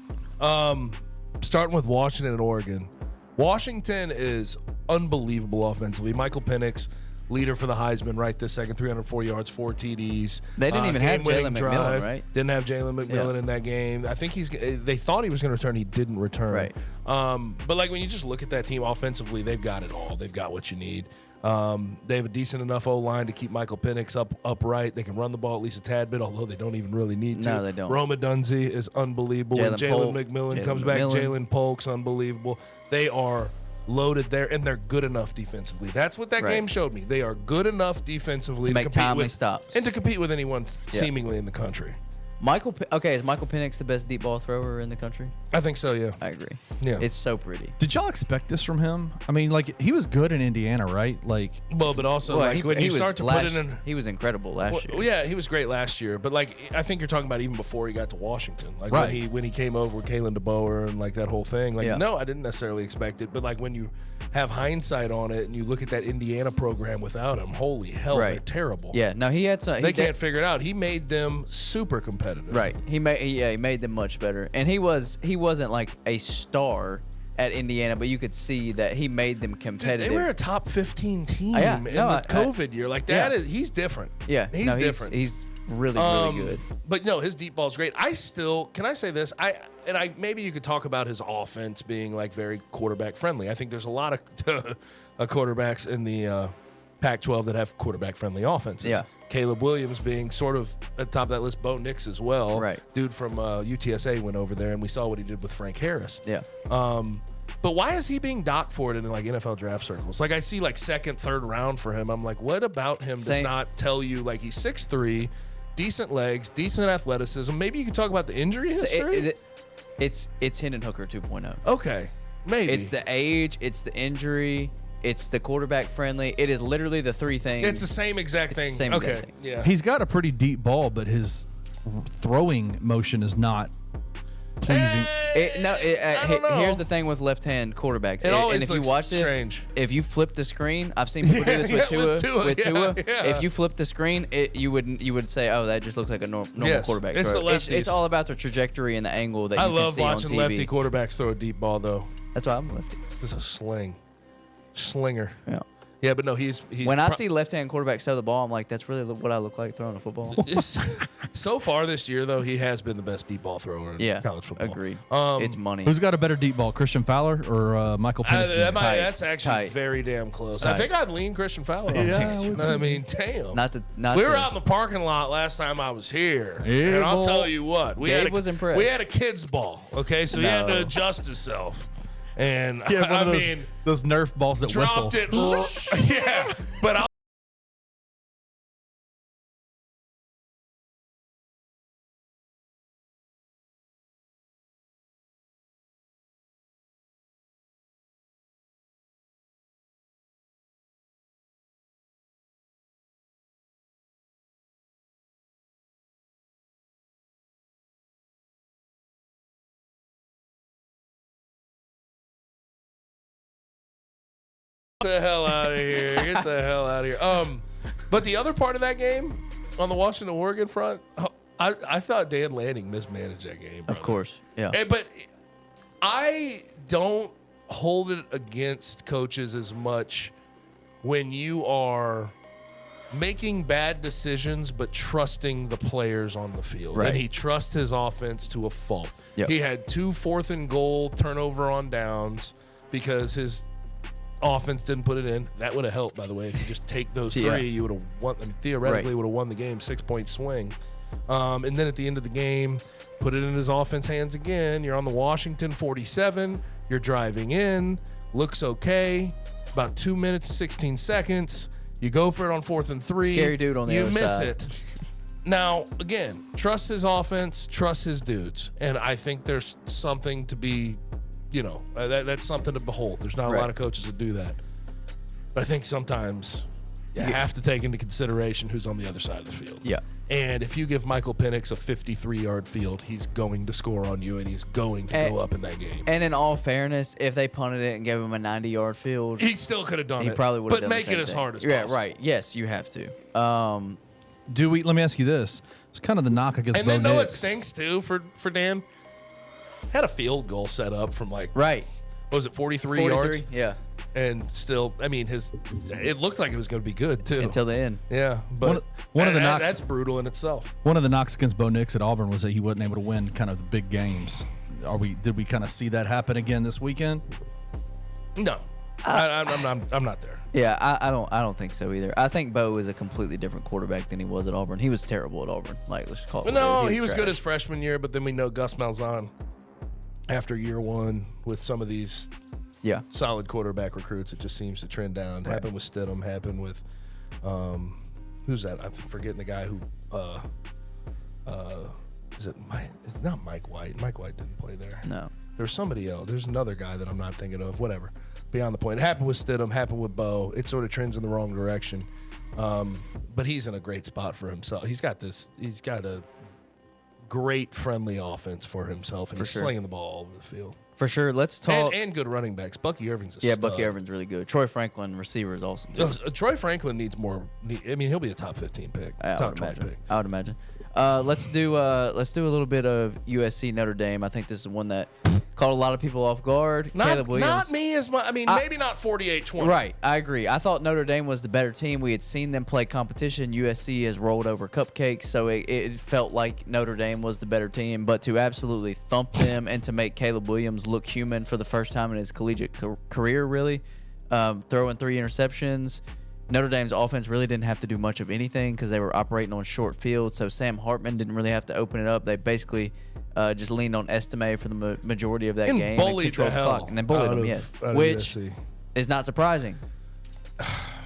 Speaker 3: Starting with Washington and Oregon. Washington is unbelievable offensively. Michael Penix, leader for the Heisman right this second, 304 yards, 4 TDs.
Speaker 2: They didn't even have
Speaker 3: game-winning
Speaker 2: Jalen McMillan,
Speaker 3: drive.
Speaker 2: right?
Speaker 3: Didn't have Jalen McMillan
Speaker 2: Yeah.
Speaker 3: in that game. I think they thought he was going to return. He didn't return.
Speaker 2: Right.
Speaker 3: But like when you just look at that team offensively, they've got it all. They've got what you need. They have a decent enough O-line to keep Michael Penix upright. They can run the ball at least a tad bit, although they don't even really need to.
Speaker 2: No, they don't.
Speaker 3: Roma Dunze is unbelievable. When
Speaker 2: Jalen
Speaker 3: Jalen
Speaker 2: Polk,
Speaker 3: McMillan
Speaker 2: Jalen
Speaker 3: comes back,
Speaker 2: McMillan.
Speaker 3: Jalen Polk's unbelievable. They are loaded there, and they're good enough defensively. That's what that
Speaker 2: Right.
Speaker 3: game showed me. They are good enough defensively
Speaker 2: To make
Speaker 3: compete
Speaker 2: timely
Speaker 3: with,
Speaker 2: stops.
Speaker 3: and to compete with anyone
Speaker 2: Yeah.
Speaker 3: seemingly in the country.
Speaker 2: Is Michael Penix the best deep ball thrower in the country?
Speaker 3: I think so, yeah.
Speaker 2: I agree.
Speaker 3: Yeah.
Speaker 2: It's so pretty.
Speaker 4: Did y'all expect this from him? I mean, like, he was good in Indiana, right? Like,
Speaker 3: Well, but also like when you start to put it in.
Speaker 2: he was incredible last year.
Speaker 3: Well, yeah, he was great last year, but like I think you're talking about even before he got to Washington, like
Speaker 4: Right.
Speaker 3: when he came over with Kalen DeBoer and like that whole thing. Like,
Speaker 2: Yeah.
Speaker 3: no, I didn't necessarily expect it, but like when you have hindsight on it and you look at that Indiana program without him, holy hell, they're
Speaker 2: Right.
Speaker 3: terrible.
Speaker 2: Yeah, no, he had some.
Speaker 3: They can't figure it out. He made them super competitive.
Speaker 2: Right, he made them much better, and he wasn't like a star at Indiana, but you could see that he made them
Speaker 3: Dude,
Speaker 2: competitive.
Speaker 3: they were a top 15 team
Speaker 2: Yeah,
Speaker 3: in
Speaker 2: no,
Speaker 3: the
Speaker 2: I-
Speaker 3: COVID year. Like that
Speaker 2: yeah.
Speaker 3: is he's different.
Speaker 2: yeah,
Speaker 3: he's
Speaker 2: no,
Speaker 3: different.
Speaker 2: He's really good.
Speaker 3: But no, his deep ball's great. Can I say this? Maybe you could talk about his offense being like very quarterback friendly. I think there's a lot of quarterbacks in the Pac-12 that have quarterback friendly offenses.
Speaker 2: Yeah.
Speaker 3: Caleb Williams being sort of at the top of that list. Bo Nix as well.
Speaker 2: Right.
Speaker 3: Dude from UTSA went over there, and we saw what he did with Frank Harris.
Speaker 2: Yeah,
Speaker 3: But why is he being docked for it in like NFL draft circles? Like I see like second, third round for him. I'm like, what about him does not tell you like he's 6'3", decent legs, decent athleticism? Maybe you can talk about the injury history.
Speaker 2: It's Hendon Hooker 2.0.
Speaker 3: Okay, maybe.
Speaker 2: It's the age, it's the injury, it's the quarterback friendly. It is literally the three things.
Speaker 3: It's the same exact thing.
Speaker 2: Same
Speaker 3: okay,
Speaker 2: exact thing.
Speaker 3: yeah.
Speaker 4: He's got a pretty deep ball, but his throwing motion is not pleasing.
Speaker 3: I don't know.
Speaker 2: Here's the thing with left-hand quarterbacks.
Speaker 3: It always
Speaker 2: and if you
Speaker 3: looks
Speaker 2: watch
Speaker 3: strange.
Speaker 2: this, if you flip the screen, I've seen people do this with Tua.
Speaker 3: with Tua, yeah.
Speaker 2: If you flip the screen, you would say, "Oh, that just looks like a normal
Speaker 3: Yes,
Speaker 2: quarterback."
Speaker 3: it's
Speaker 2: throw.
Speaker 3: the lefties.
Speaker 2: It's all about the trajectory and the angle that
Speaker 3: I
Speaker 2: you can
Speaker 3: love
Speaker 2: see on
Speaker 3: watching
Speaker 2: TV.
Speaker 3: lefty quarterbacks throw a deep ball, though.
Speaker 2: That's why I'm a lefty.
Speaker 3: This is a slinger.
Speaker 2: Yeah.
Speaker 3: Yeah, but no, he's
Speaker 2: When I see left-hand quarterbacks throw the ball, I'm like, that's really what I look like throwing a football.
Speaker 3: So far this year, though, he has been the best deep ball thrower in college football.
Speaker 2: Agreed. It's money.
Speaker 4: Who's got a better deep ball, Christian Fowler or Michael Penix?
Speaker 3: That's
Speaker 2: It's
Speaker 3: actually
Speaker 2: tight.
Speaker 3: very damn close.
Speaker 2: It's
Speaker 3: I
Speaker 2: tight.
Speaker 3: think I'd lean Christian Fowler. I mean, damn. We were out in the parking lot last time I was here,
Speaker 4: Yeah,
Speaker 3: and I'll
Speaker 4: boy.
Speaker 3: tell you what,
Speaker 2: Gabe was impressed.
Speaker 3: We had a kid's ball, okay, so he had to adjust himself, and I mean,
Speaker 4: those Nerf balls that whistle.
Speaker 3: dropped it. Yeah, but I'll. Get the hell out of here. Get the hell out of here. But the other part of that game on the Washington Oregon front, I thought Dan Lanning mismanaged that game.
Speaker 2: Of course. Yeah.
Speaker 3: But I don't hold it against coaches as much when you are making bad decisions but trusting the players on the field.
Speaker 2: Right.
Speaker 3: And he trusts his offense to a fault.
Speaker 2: Yep.
Speaker 3: He had 2 4th and goal turnover on downs because his offense didn't put it in. That would have helped, by the way. If you just take those 3, you would have won. I mean, theoretically, would have won the game, 6-point swing. And then at the end of the game, put it in his offense hands again. You're on the Washington 47. You're driving in. Looks okay. About 2 minutes, 16 seconds. You go for it on 4th and 3.
Speaker 2: Scary dude on the other
Speaker 3: You
Speaker 2: side.
Speaker 3: miss it. Now, again, trust his offense, trust his dudes. And I think there's something to be, that's something to behold. There's not a lot of coaches that do that. But I think sometimes you have to take into consideration who's on the other side of the field.
Speaker 2: Yeah.
Speaker 3: And if you give Michael Penix a 53-yard field, he's going to score on you, and he's going to go up in that game.
Speaker 2: And in all fairness, if they punted it and gave him a 90-yard field,
Speaker 3: He still could have done it.
Speaker 2: he probably would have
Speaker 3: But
Speaker 2: done
Speaker 3: make
Speaker 2: the same
Speaker 3: it as
Speaker 2: thing.
Speaker 3: hard as
Speaker 2: Yeah,
Speaker 3: possible.
Speaker 2: right. Yes, you have to.
Speaker 4: Let me ask you this. It's kind of the knock against
Speaker 3: And
Speaker 4: Bo
Speaker 3: then know what
Speaker 4: Nix.
Speaker 3: stinks, too, for Dan? Had a field goal set up from
Speaker 2: Right.
Speaker 3: what was it, 43 yards?
Speaker 2: Yeah.
Speaker 3: And still, I mean, it looked like it was going to be good, too.
Speaker 2: Until the end.
Speaker 3: Yeah, but
Speaker 4: One of the knocks-
Speaker 3: that's brutal in itself.
Speaker 4: One of the knocks against Bo Nix at Auburn was that he wasn't able to win kind of the big games. Did we kind of see that happen again this weekend?
Speaker 3: No, I'm not there.
Speaker 2: Yeah, I don't think so either. I think Bo is a completely different quarterback than he was at Auburn. He was terrible at Auburn. Like, let's call it.
Speaker 3: No,
Speaker 2: what it is.
Speaker 3: he was good
Speaker 2: trash.
Speaker 3: his freshman year, but then we know Gus Malzahn after year 1 with some of these solid quarterback recruits, it just seems to trend down. Happened with Stidham, happened with who's that? I'm forgetting the guy who is it Mike? It's not Mike White. Mike White didn't play there.
Speaker 2: No.
Speaker 3: There's somebody else. There's another guy that I'm not thinking of. Whatever. Beyond the point. It happened with Stidham, happened with Bo. It sort of trends in the wrong direction. But he's in a great spot for himself. He's got a great friendly offense for himself, and he's slinging the ball all over the field.
Speaker 2: For sure. Let's talk.
Speaker 3: And good running backs. Bucky Irving's a
Speaker 2: yeah,
Speaker 3: stud.
Speaker 2: Bucky Irvin's really good. Troy Franklin, receiver, is awesome too.
Speaker 3: Troy Franklin needs more. I mean, he'll be a top 15 pick. Top 20 pick.
Speaker 2: I would imagine. Let's do a little bit of USC Notre Dame. I think this is one that caught a lot of people off guard. Caleb Williams.
Speaker 3: Not me as much. I mean, maybe not 48-20.
Speaker 2: Right, I agree. I thought Notre Dame was the better team. We had seen them play competition. USC has rolled over cupcakes, so it felt like Notre Dame was the better team. But to absolutely thump them and to make Caleb Williams look human for the first time in his collegiate career, really, throwing 3 interceptions. Notre Dame's offense really didn't have to do much of anything because they were operating on short field, so Sam Hartman didn't really have to open it up. They basically just leaned on Estime for the majority of that
Speaker 3: And
Speaker 2: game
Speaker 3: bullied
Speaker 2: controlled
Speaker 3: the
Speaker 2: the
Speaker 3: hell
Speaker 2: clock, and then bullied
Speaker 3: out
Speaker 2: them.
Speaker 3: of-
Speaker 2: Yes,
Speaker 3: out of
Speaker 2: which
Speaker 3: USC.
Speaker 2: is not surprising.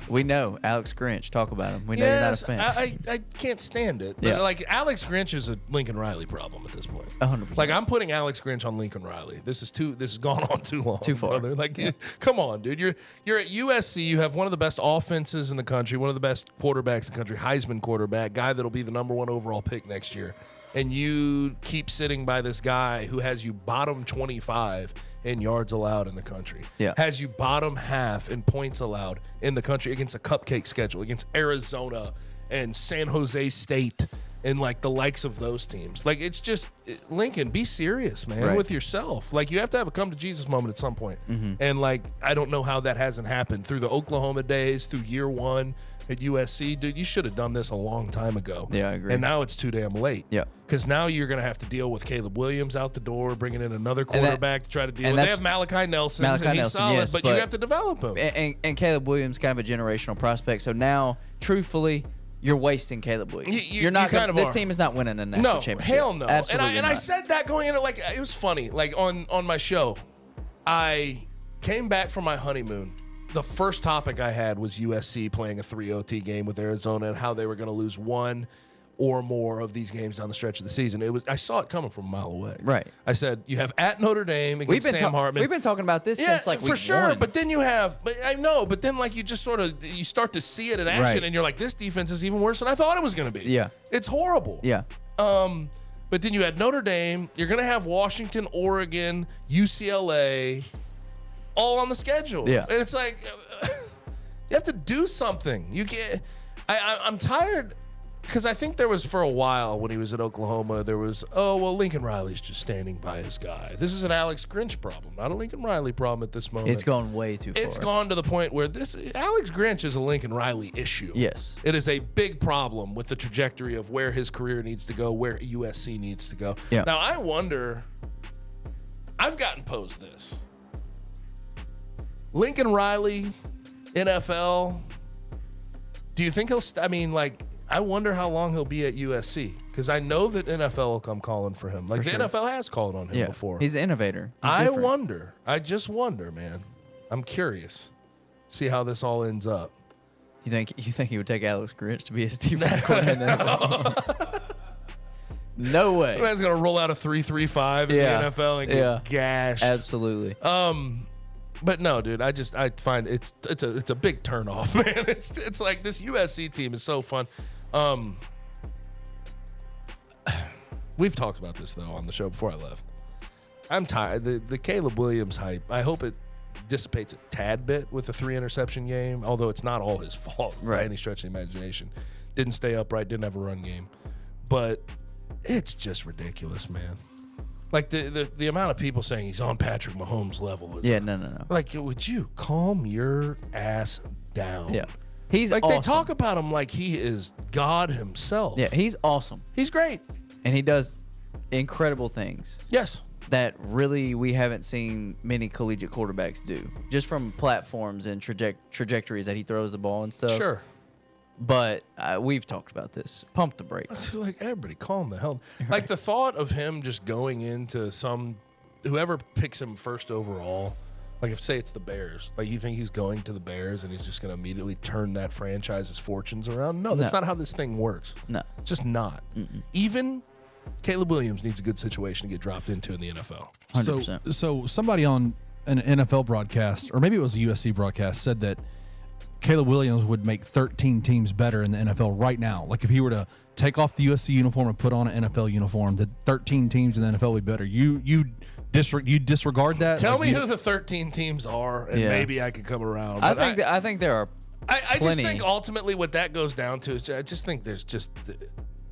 Speaker 2: We know Alex Grinch. Talk about him. We know you're not a fan.
Speaker 3: I can't stand it. But
Speaker 2: Yeah.
Speaker 3: like Alex Grinch is a Lincoln Riley problem at this point.
Speaker 2: 100%.
Speaker 3: Like I'm putting Alex Grinch on Lincoln Riley. This has gone on too long.
Speaker 2: Too far.
Speaker 3: Brother. Like, come on, dude. You're at USC. You have one of the best offenses in the country, one of the best quarterbacks in the country, Heisman quarterback, guy that'll be the #1 overall pick next year. And you keep sitting by this guy who has you bottom 25 in yards allowed in the country.
Speaker 2: Yeah.
Speaker 3: Has you bottom half in points allowed in the country against a cupcake schedule, against Arizona and San Jose State and like the likes of those teams. Like it's just Lincoln, be serious, man,
Speaker 2: Right.
Speaker 3: with yourself. Like you have to have a come to Jesus moment at some point. And like I don't know how that hasn't happened through the Oklahoma days, through year 1 at USC. Dude, you should have done this a long time ago.
Speaker 2: Yeah, I agree.
Speaker 3: And now it's too damn late.
Speaker 2: Yeah.
Speaker 3: Because now you're going to have to deal with Caleb Williams out the door, bringing in another
Speaker 2: that-
Speaker 3: quarterback to try to deal
Speaker 2: and
Speaker 3: with. They
Speaker 2: that's-
Speaker 3: have Malachi Nelson, and
Speaker 2: Malachi
Speaker 3: he's
Speaker 2: Nelson,
Speaker 3: solid,
Speaker 2: yes,
Speaker 3: but you
Speaker 2: but-
Speaker 3: have to develop him.
Speaker 2: And Caleb Williams, kind of a generational prospect. So now, truthfully, you're wasting Caleb Williams.
Speaker 3: You
Speaker 2: You're not.
Speaker 3: kind of
Speaker 2: This
Speaker 3: are.
Speaker 2: team is not winning a national
Speaker 3: No,
Speaker 2: championship.
Speaker 3: hell no.
Speaker 2: Absolutely
Speaker 3: and I
Speaker 2: not.
Speaker 3: said that going into like it was funny. Like on my show, I came back from my honeymoon. The first topic I had was USC playing a 3 OT game with Arizona and how they were going to lose one or more of these games down the stretch of the season. I saw it coming from a mile away.
Speaker 2: Right.
Speaker 3: I said you have at Notre Dame against Sam Hartman.
Speaker 2: We've been talking about this since like
Speaker 3: for
Speaker 2: week
Speaker 3: sure.
Speaker 2: one.
Speaker 3: But then you have, but I know, but then like you just sort of you start to see it in action,
Speaker 2: Right.
Speaker 3: and you're like, this defense is even worse than I thought it was going to be.
Speaker 2: Yeah.
Speaker 3: it's horrible.
Speaker 2: Yeah.
Speaker 3: But then you had Notre Dame. You're going to have Washington, Oregon, UCLA, all on the schedule.
Speaker 2: Yeah.
Speaker 3: And it's like you have to do something. You get. I'm tired. Because I think there was for a while when he was at Oklahoma, there was, Lincoln Riley's just standing by his guy. This is an Alex Grinch problem, not a Lincoln Riley problem at this moment.
Speaker 2: It's gone way too far.
Speaker 3: It's gone to the point where Alex Grinch is a Lincoln Riley issue.
Speaker 2: Yes.
Speaker 3: It is a big problem with the trajectory of where his career needs to go, where USC needs to go.
Speaker 2: Yeah.
Speaker 3: Now, I wonder, I've gotten posed this. Lincoln Riley, NFL, do you think he'll, I wonder how long he'll be at USC because I know that NFL will come calling for him. Like the NFL has called on him
Speaker 2: Yeah.
Speaker 3: before.
Speaker 2: He's an innovator. He's
Speaker 3: I
Speaker 2: different.
Speaker 3: wonder. I just wonder, man. I'm curious. See how this all ends up.
Speaker 2: You think he would take Alex Grinch to be his defensive coordinator? No way.
Speaker 3: The man's gonna roll out a 3-3-5 in
Speaker 2: Yeah.
Speaker 3: the NFL and
Speaker 2: Yeah.
Speaker 3: get gashed.
Speaker 2: Absolutely.
Speaker 3: But no, dude. I find it's a big turnoff, man. It's like this USC team is so fun. We've talked about this though on the show before I left. I'm tired. The Caleb Williams hype. I hope it dissipates a tad bit with the 3 interception game, although it's not all his fault by
Speaker 2: Right.
Speaker 3: any stretch of the imagination. Didn't stay upright, didn't have a run game. But it's just ridiculous, man. Like the amount of people saying he's on Patrick Mahomes' level. Is
Speaker 2: Yeah, no.
Speaker 3: like, would you calm your ass down?
Speaker 2: Yeah. He's
Speaker 3: Like
Speaker 2: awesome.
Speaker 3: they talk about him like he is God himself.
Speaker 2: Yeah, he's awesome.
Speaker 3: He's great.
Speaker 2: And he does incredible things
Speaker 3: Yes.
Speaker 2: that really we haven't seen many collegiate quarterbacks do. Just from platforms and trajectories that he throws the ball and stuff.
Speaker 3: Sure.
Speaker 2: But we've talked about this. Pump the
Speaker 3: I
Speaker 2: brakes.
Speaker 3: feel like everybody calm the hell. Like the thought of him just going into whoever picks him first overall, like if say it's the Bears, like you think he's going to the Bears and he's just going to immediately turn that franchise's fortunes around? No, that's
Speaker 2: No.
Speaker 3: not how this thing works.
Speaker 2: No.
Speaker 3: It's just not. Even Caleb Williams needs a good situation to get dropped into in the NFL.
Speaker 2: 100%.
Speaker 4: So somebody on an NFL broadcast, or maybe it was a USC broadcast, said that Caleb Williams would make 13 teams better in the NFL right now. Like if he were to take off the USC uniform and put on an NFL uniform, that 13 teams in the NFL would be better. You disregard that?
Speaker 3: Tell
Speaker 4: Like,
Speaker 3: me who the 13 teams are, and
Speaker 2: Yeah.
Speaker 3: maybe I could come around.
Speaker 2: I
Speaker 3: But
Speaker 2: think there are
Speaker 3: I just
Speaker 2: plenty.
Speaker 3: think ultimately what that goes down to is I just think there's just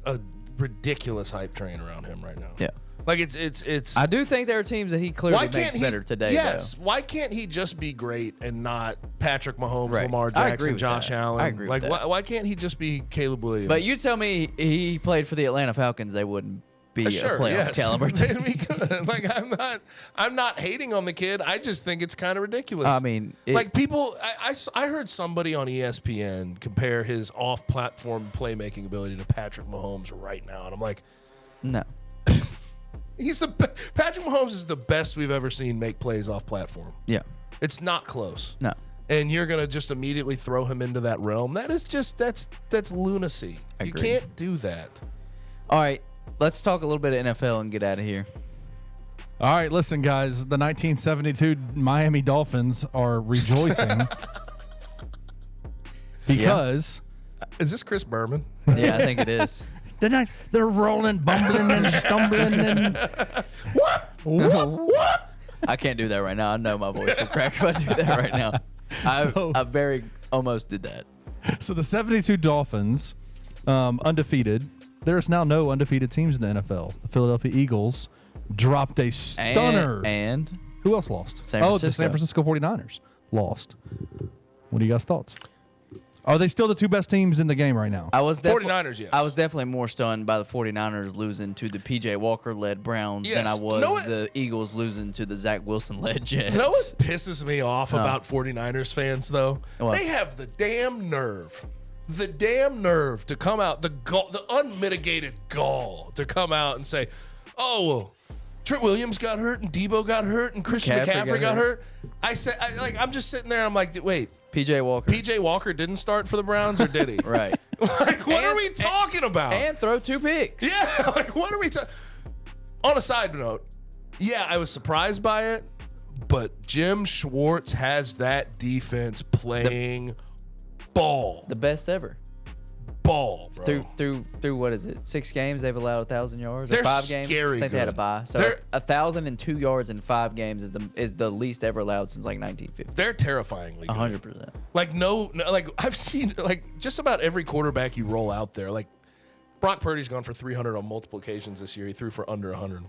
Speaker 3: a ridiculous hype train around him right now.
Speaker 2: Yeah.
Speaker 3: Like it's
Speaker 2: I do think there are teams that he clearly
Speaker 3: why
Speaker 2: makes
Speaker 3: can't he
Speaker 2: better today,
Speaker 3: Yes.
Speaker 2: though.
Speaker 3: Why can't he just be great and not Patrick Mahomes,
Speaker 2: Right.
Speaker 3: Lamar
Speaker 2: I agree
Speaker 3: Jackson,
Speaker 2: with
Speaker 3: Josh
Speaker 2: that.
Speaker 3: Allen?
Speaker 2: I agree with
Speaker 3: Like
Speaker 2: that.
Speaker 3: why can't he just be Caleb Williams?
Speaker 2: But you tell me he played for the Atlanta Falcons, they wouldn't be a playoff caliber team.
Speaker 3: They'd be good. Like I'm not hating on the kid. I just think it's kind of ridiculous.
Speaker 2: I mean,
Speaker 3: like people, I heard somebody on ESPN compare his off-platform playmaking ability to Patrick Mahomes right now, and I'm like,
Speaker 2: No.
Speaker 3: Patrick Mahomes is the best we've ever seen make plays off platform.
Speaker 2: Yeah.
Speaker 3: It's not close.
Speaker 2: No.
Speaker 3: And you're gonna just immediately throw him into that realm. That is just that's lunacy. You
Speaker 2: Agreed.
Speaker 3: can't do that.
Speaker 2: All right. Let's talk a little bit of NFL and get out of here.
Speaker 4: All right, listen, guys. The 1972 Miami Dolphins are rejoicing because
Speaker 3: Is this Chris Berman?
Speaker 2: Yeah, I think it is.
Speaker 4: they're rolling, bumbling, and stumbling. And
Speaker 2: I can't do that right now. I know my voice will crack if I do that right now. I very almost did that.
Speaker 4: so the 72 Dolphins, undefeated. There is now no undefeated teams in the NFL. The Philadelphia Eagles dropped a stunner.
Speaker 2: And
Speaker 4: Who else lost?
Speaker 2: San
Speaker 4: Oh, the
Speaker 2: Francisco.
Speaker 4: San Francisco 49ers lost. What do you guys' thoughts? Are they still the two best teams in the game right now?
Speaker 2: I was
Speaker 3: 49ers, yes.
Speaker 2: I was definitely more stunned by the 49ers losing to the PJ Walker-led Browns than I
Speaker 3: Yes.
Speaker 2: was
Speaker 3: Know what-
Speaker 2: the Eagles losing to the Zach Wilson-led Jets.
Speaker 3: You know what pisses me off about 49ers fans, though?
Speaker 2: What?
Speaker 3: They have the damn nerve to come out, the unmitigated gall to come out and say, oh, well, Trent Williams got hurt and Debo got hurt and Christian McCaffrey got hurt. I'm just sitting there. I'm like, wait,
Speaker 2: PJ Walker.
Speaker 3: PJ Walker didn't start for the Browns, or did he?
Speaker 2: Right.
Speaker 3: Like, what are we talking about?
Speaker 2: And throw 2 picks.
Speaker 3: Yeah, like what are we talking? On a side note, yeah, I was surprised by it, but Jim Schwartz has that defense playing ball,
Speaker 2: The best ever.
Speaker 3: ball, bro.
Speaker 2: Through what is it? 6 games they've allowed 1,000 yards.
Speaker 3: They're
Speaker 2: or 5 games.
Speaker 3: scary
Speaker 2: I think they had a
Speaker 3: good.
Speaker 2: bye. So
Speaker 3: They're-
Speaker 2: 1,002 yards in 5 games is the least ever allowed since like 1950.
Speaker 3: They're terrifyingly good.
Speaker 2: 100%.
Speaker 3: Like no, like I've seen like just about every quarterback you roll out there. Like Brock Purdy's gone for 300 on multiple occasions this year. He threw for under 100.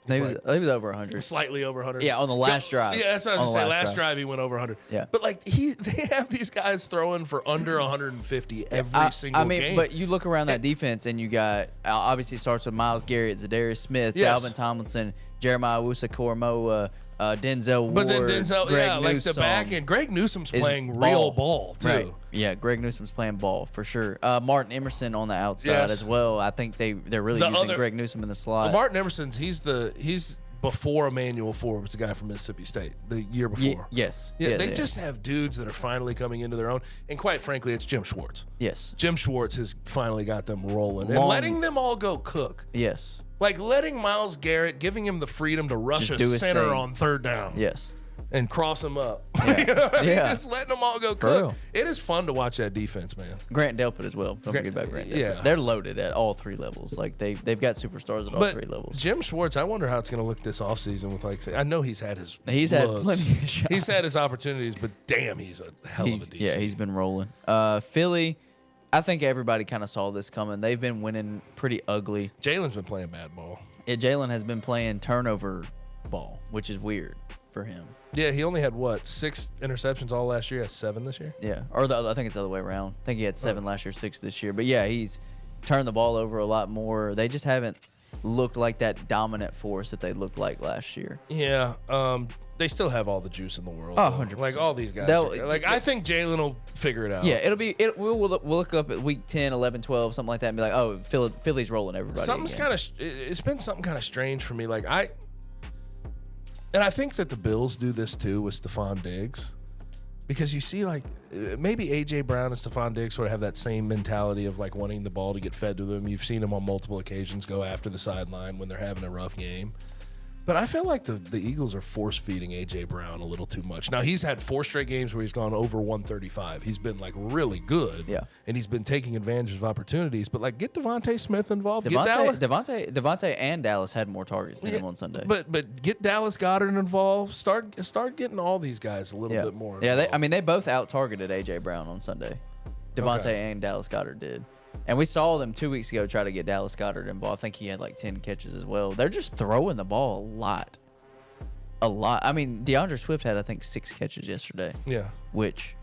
Speaker 2: He was over 100.
Speaker 3: Slightly over 100.
Speaker 2: Yeah, on the last drive.
Speaker 3: Yeah, that's what I was
Speaker 2: On
Speaker 3: going
Speaker 2: the
Speaker 3: to say.
Speaker 2: last
Speaker 3: Last drive he went over 100.
Speaker 2: Yeah.
Speaker 3: But like they have these guys throwing for under 150 every single game.
Speaker 2: But you look around that defense and you got obviously starts with Myles Garrett, Zadarius Smith,
Speaker 3: Yes.
Speaker 2: Dalvin Tomlinson, Jeremiah Wusa-Kormoa, Denzel Ward.
Speaker 3: But then Denzel,
Speaker 2: Greg
Speaker 3: yeah, like the
Speaker 2: Newsome
Speaker 3: back end. Greg Newsom's
Speaker 2: is
Speaker 3: playing real ball too.
Speaker 2: Right. Yeah, Greg Newsom's playing ball for sure. Martin Emerson on the outside
Speaker 3: Yes.
Speaker 2: as well. I think they're really
Speaker 3: The
Speaker 2: using
Speaker 3: other-
Speaker 2: Greg Newsome in the slot.
Speaker 3: Martin Emerson's he's before Emmanuel Forbes, the guy from Mississippi State, the year before.
Speaker 2: Yes.
Speaker 3: Yeah, they just have dudes that are finally coming into their own. And quite frankly, it's Jim Schwartz.
Speaker 2: Yes.
Speaker 3: Jim Schwartz has finally got them rolling and
Speaker 2: Long-
Speaker 3: letting them all go cook.
Speaker 2: Yes.
Speaker 3: Like letting Myles Garrett, giving him the freedom to rush
Speaker 2: Just
Speaker 3: a
Speaker 2: do his
Speaker 3: center
Speaker 2: thing.
Speaker 3: on 3rd down.
Speaker 2: Yes.
Speaker 3: And cross them up.
Speaker 2: Yeah.
Speaker 3: You know what I mean?
Speaker 2: Yeah.
Speaker 3: Just letting them all go
Speaker 2: For
Speaker 3: cook.
Speaker 2: real.
Speaker 3: It is fun to watch that defense, man.
Speaker 2: Grant Delpit as well. Don't forget about Grant Delpit.
Speaker 3: yeah.
Speaker 2: They're loaded at all 3 levels. Like they've got superstars at all 3 levels.
Speaker 3: Jim Schwartz, I wonder how it's going to look this offseason with like I know he's had his
Speaker 2: He's had
Speaker 3: looks.
Speaker 2: plenty of shots.
Speaker 3: He's had his opportunities, but damn, he's a hell of a DC.
Speaker 2: Yeah, he's been rolling. Philly, I think everybody kind of saw this coming. They've been winning pretty ugly.
Speaker 3: Jalen's been playing bad ball.
Speaker 2: Yeah, Jalen has been playing turnover ball, which is weird for him.
Speaker 3: Yeah, he only had 6 interceptions all last year. He has 7 this year.
Speaker 2: Yeah, or I think it's the other way around. I think he had 7 last year, 6 this year. But yeah, he's turned the ball over a lot more. They just haven't looked like that dominant force that they looked like last year.
Speaker 3: Yeah, they still have all the juice in the world.
Speaker 2: Oh,
Speaker 3: though.
Speaker 2: 100%.
Speaker 3: Like all these guys.
Speaker 2: They'll-
Speaker 3: I think Jalen will figure it out.
Speaker 2: Yeah, we'll look up at week 10, 11, 12, something like that, and be like, oh, Philly's rolling everybody.
Speaker 3: Something's
Speaker 2: again.
Speaker 3: kind of it's been something kind of strange for me. Like I think that the Bills do this too with Stephon Diggs, because you see like maybe AJ Brown and Stephon Diggs sort of have that same mentality of like wanting the ball to get fed to them. You've seen them on multiple occasions go after the sideline when they're having a rough game. But I feel like the Eagles are force-feeding A.J. Brown a little too much. Now, he's had 4 straight games where he's gone over 135. He's been, like, really good.
Speaker 2: Yeah.
Speaker 3: And he's been taking advantage of opportunities. But, like, get Devontae Smith involved. Get Dallas.
Speaker 2: Devontae and Dallas had more targets than him on Sunday.
Speaker 3: But get Dallas Goedert involved. Start getting all these guys a little bit more
Speaker 2: Yeah,
Speaker 3: involved.
Speaker 2: they both out-targeted A.J. Brown on Sunday. Devontae
Speaker 3: Okay.
Speaker 2: and Dallas Goedert did. And we saw them 2 weeks ago try to get Dallas Goedert involved. I think he had, like, 10 catches as well. They're just throwing the ball a lot. I mean, DeAndre Swift had, I think, 6 catches yesterday.
Speaker 3: Yeah.
Speaker 2: Which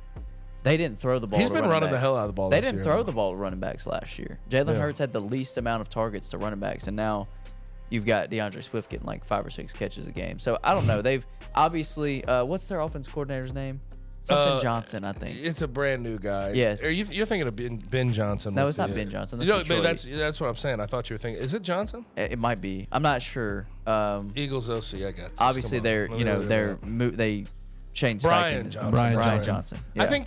Speaker 2: they didn't throw the ball.
Speaker 3: He's
Speaker 2: to
Speaker 3: been
Speaker 2: running
Speaker 3: running the
Speaker 2: backs.
Speaker 3: hell out of the ball
Speaker 2: They
Speaker 3: this
Speaker 2: didn't
Speaker 3: year,
Speaker 2: throw
Speaker 3: though.
Speaker 2: the ball to running backs last year. Jalen Hurts had the least amount of targets to running backs, and now you've got DeAndre Swift getting like 5 or 6 catches a game. So I don't know. They've obviously what's their offense coordinator's name? Something Johnson, I think.
Speaker 3: It's a brand new guy.
Speaker 2: Yes.
Speaker 3: You're thinking of Ben Johnson.
Speaker 2: No,
Speaker 3: with
Speaker 2: it's not
Speaker 3: the,
Speaker 2: Ben Johnson. That's
Speaker 3: You know,
Speaker 2: Detroit.
Speaker 3: that's what I'm saying. I thought you were thinking. Is it Johnson?
Speaker 2: It might be. I'm not sure.
Speaker 3: Eagles OC. I got this.
Speaker 2: Obviously,
Speaker 3: Come on.
Speaker 2: they Shane
Speaker 3: Brian
Speaker 2: Steichen.
Speaker 3: Johnson.
Speaker 2: Brian Johnson.
Speaker 3: I
Speaker 2: Yeah.
Speaker 3: think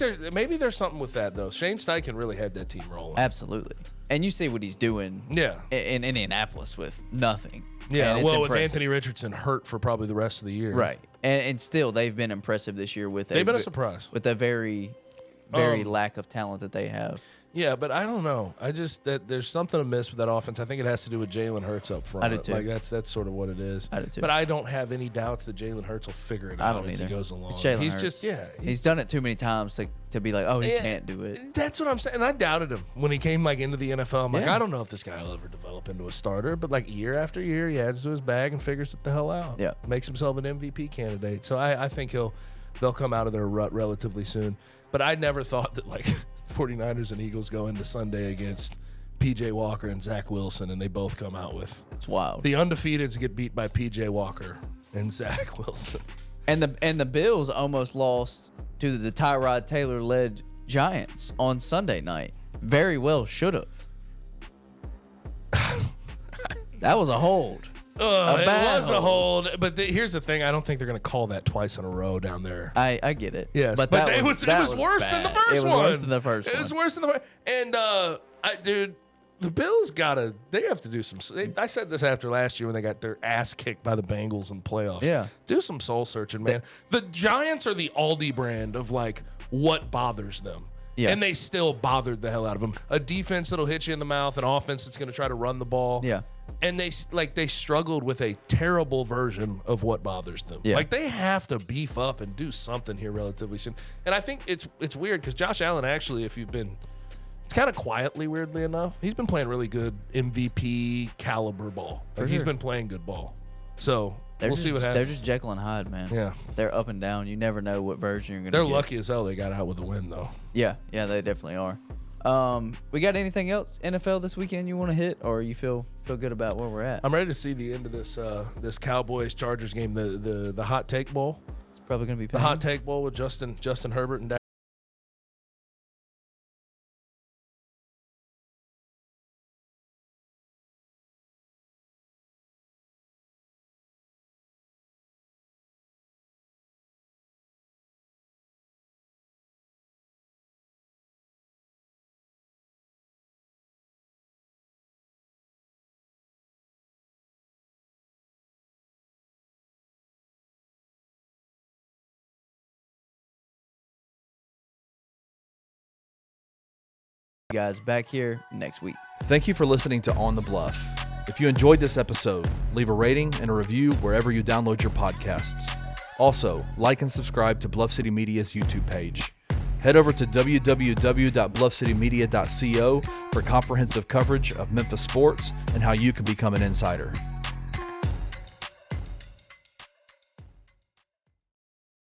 Speaker 3: there's something with that though. Shane Steichen really had that team rolling.
Speaker 2: Absolutely. And you see what he's doing.
Speaker 3: Yeah.
Speaker 2: In Indianapolis with nothing.
Speaker 3: Yeah.
Speaker 2: And it's
Speaker 3: Well, with
Speaker 2: impressive.
Speaker 3: Anthony Richardson hurt for probably the rest of the year.
Speaker 2: Right. And still, they've been impressive this year with
Speaker 3: They've been a surprise.
Speaker 2: with a very lack of talent that they have.
Speaker 3: Yeah, but I don't know. I just that there's something amiss with that offense. I think it has to do with Jalen Hurts up front.
Speaker 2: I do too.
Speaker 3: Like that's sort of what it is.
Speaker 2: I do too.
Speaker 3: But I don't have any doubts that Jalen Hurts will figure it
Speaker 2: I
Speaker 3: out
Speaker 2: don't
Speaker 3: as
Speaker 2: either.
Speaker 3: he goes along.
Speaker 2: It's Jalen
Speaker 3: He's
Speaker 2: Hurts.
Speaker 3: just
Speaker 2: He's done it too many times to be like, oh, he
Speaker 3: Yeah,
Speaker 2: can't do it.
Speaker 3: That's what I'm saying. And I doubted him when he came into the NFL. I'm like,
Speaker 2: Yeah.
Speaker 3: I don't know if this guy will ever develop into a starter. But year after year, he adds to his bag and figures it the hell out.
Speaker 2: Yeah.
Speaker 3: Makes himself an MVP candidate. So I think they'll come out of their rut relatively soon. But I never thought that 49ers and Eagles go into Sunday against PJ Walker and Zach Wilson, and they both come out with
Speaker 2: It's wild.
Speaker 3: the undefeateds get beat by PJ Walker and Zach Wilson.
Speaker 2: And the Bills almost lost to the Tyrod Taylor led Giants on Sunday night. Very well should have. That was a hold.
Speaker 3: It
Speaker 2: bad
Speaker 3: was a
Speaker 2: hold.
Speaker 3: hold, but here's the thing: I don't think they're going to call that twice in a row down there.
Speaker 2: I get it.
Speaker 3: Yes,
Speaker 2: but
Speaker 3: it was worse than the
Speaker 2: bad.
Speaker 3: first
Speaker 2: It was
Speaker 3: one.
Speaker 2: worse than the first
Speaker 3: It
Speaker 2: one.
Speaker 3: was worse than the first. And dude, the Bills they have to do some. I said this after last year when they got their ass kicked by the Bengals in the playoffs.
Speaker 2: Yeah.
Speaker 3: Do some soul searching, man. The Giants are the Aldi brand of what bothers them.
Speaker 2: Yeah.
Speaker 3: And they still bothered the hell out of them. A defense that'll hit you in the mouth, an offense that's going to try to run the ball.
Speaker 2: Yeah.
Speaker 3: And they struggled with a terrible version of what bothers them.
Speaker 2: Yeah.
Speaker 3: They have to beef up and do something here relatively soon. And I think it's weird because Josh Allen actually, it's kind of quietly, weirdly enough, he's been playing really good MVP caliber ball. He's been playing good ball. So we'll see what happens.
Speaker 2: They're just Jekyll and Hyde, man.
Speaker 3: Yeah.
Speaker 2: They're up and down. You never know what version you're going to
Speaker 3: They're
Speaker 2: get.
Speaker 3: lucky as hell they got out with a win, though.
Speaker 2: Yeah, they definitely are. We got anything else NFL this weekend you want to hit, or you feel good about where we're at?
Speaker 3: I'm ready to see the end of this Cowboys Chargers game, the hot take bowl.
Speaker 2: It's probably going to be
Speaker 3: The hot take bowl with Justin Herbert and
Speaker 2: guys back here next week.
Speaker 4: Thank you for listening to On The Bluff. If you enjoyed this episode, leave a rating and a review wherever you download your podcasts. Also, like and subscribe to Bluff City Media's YouTube page. Head over to www.bluffcitymedia.co for comprehensive coverage of Memphis sports and how you can become an insider.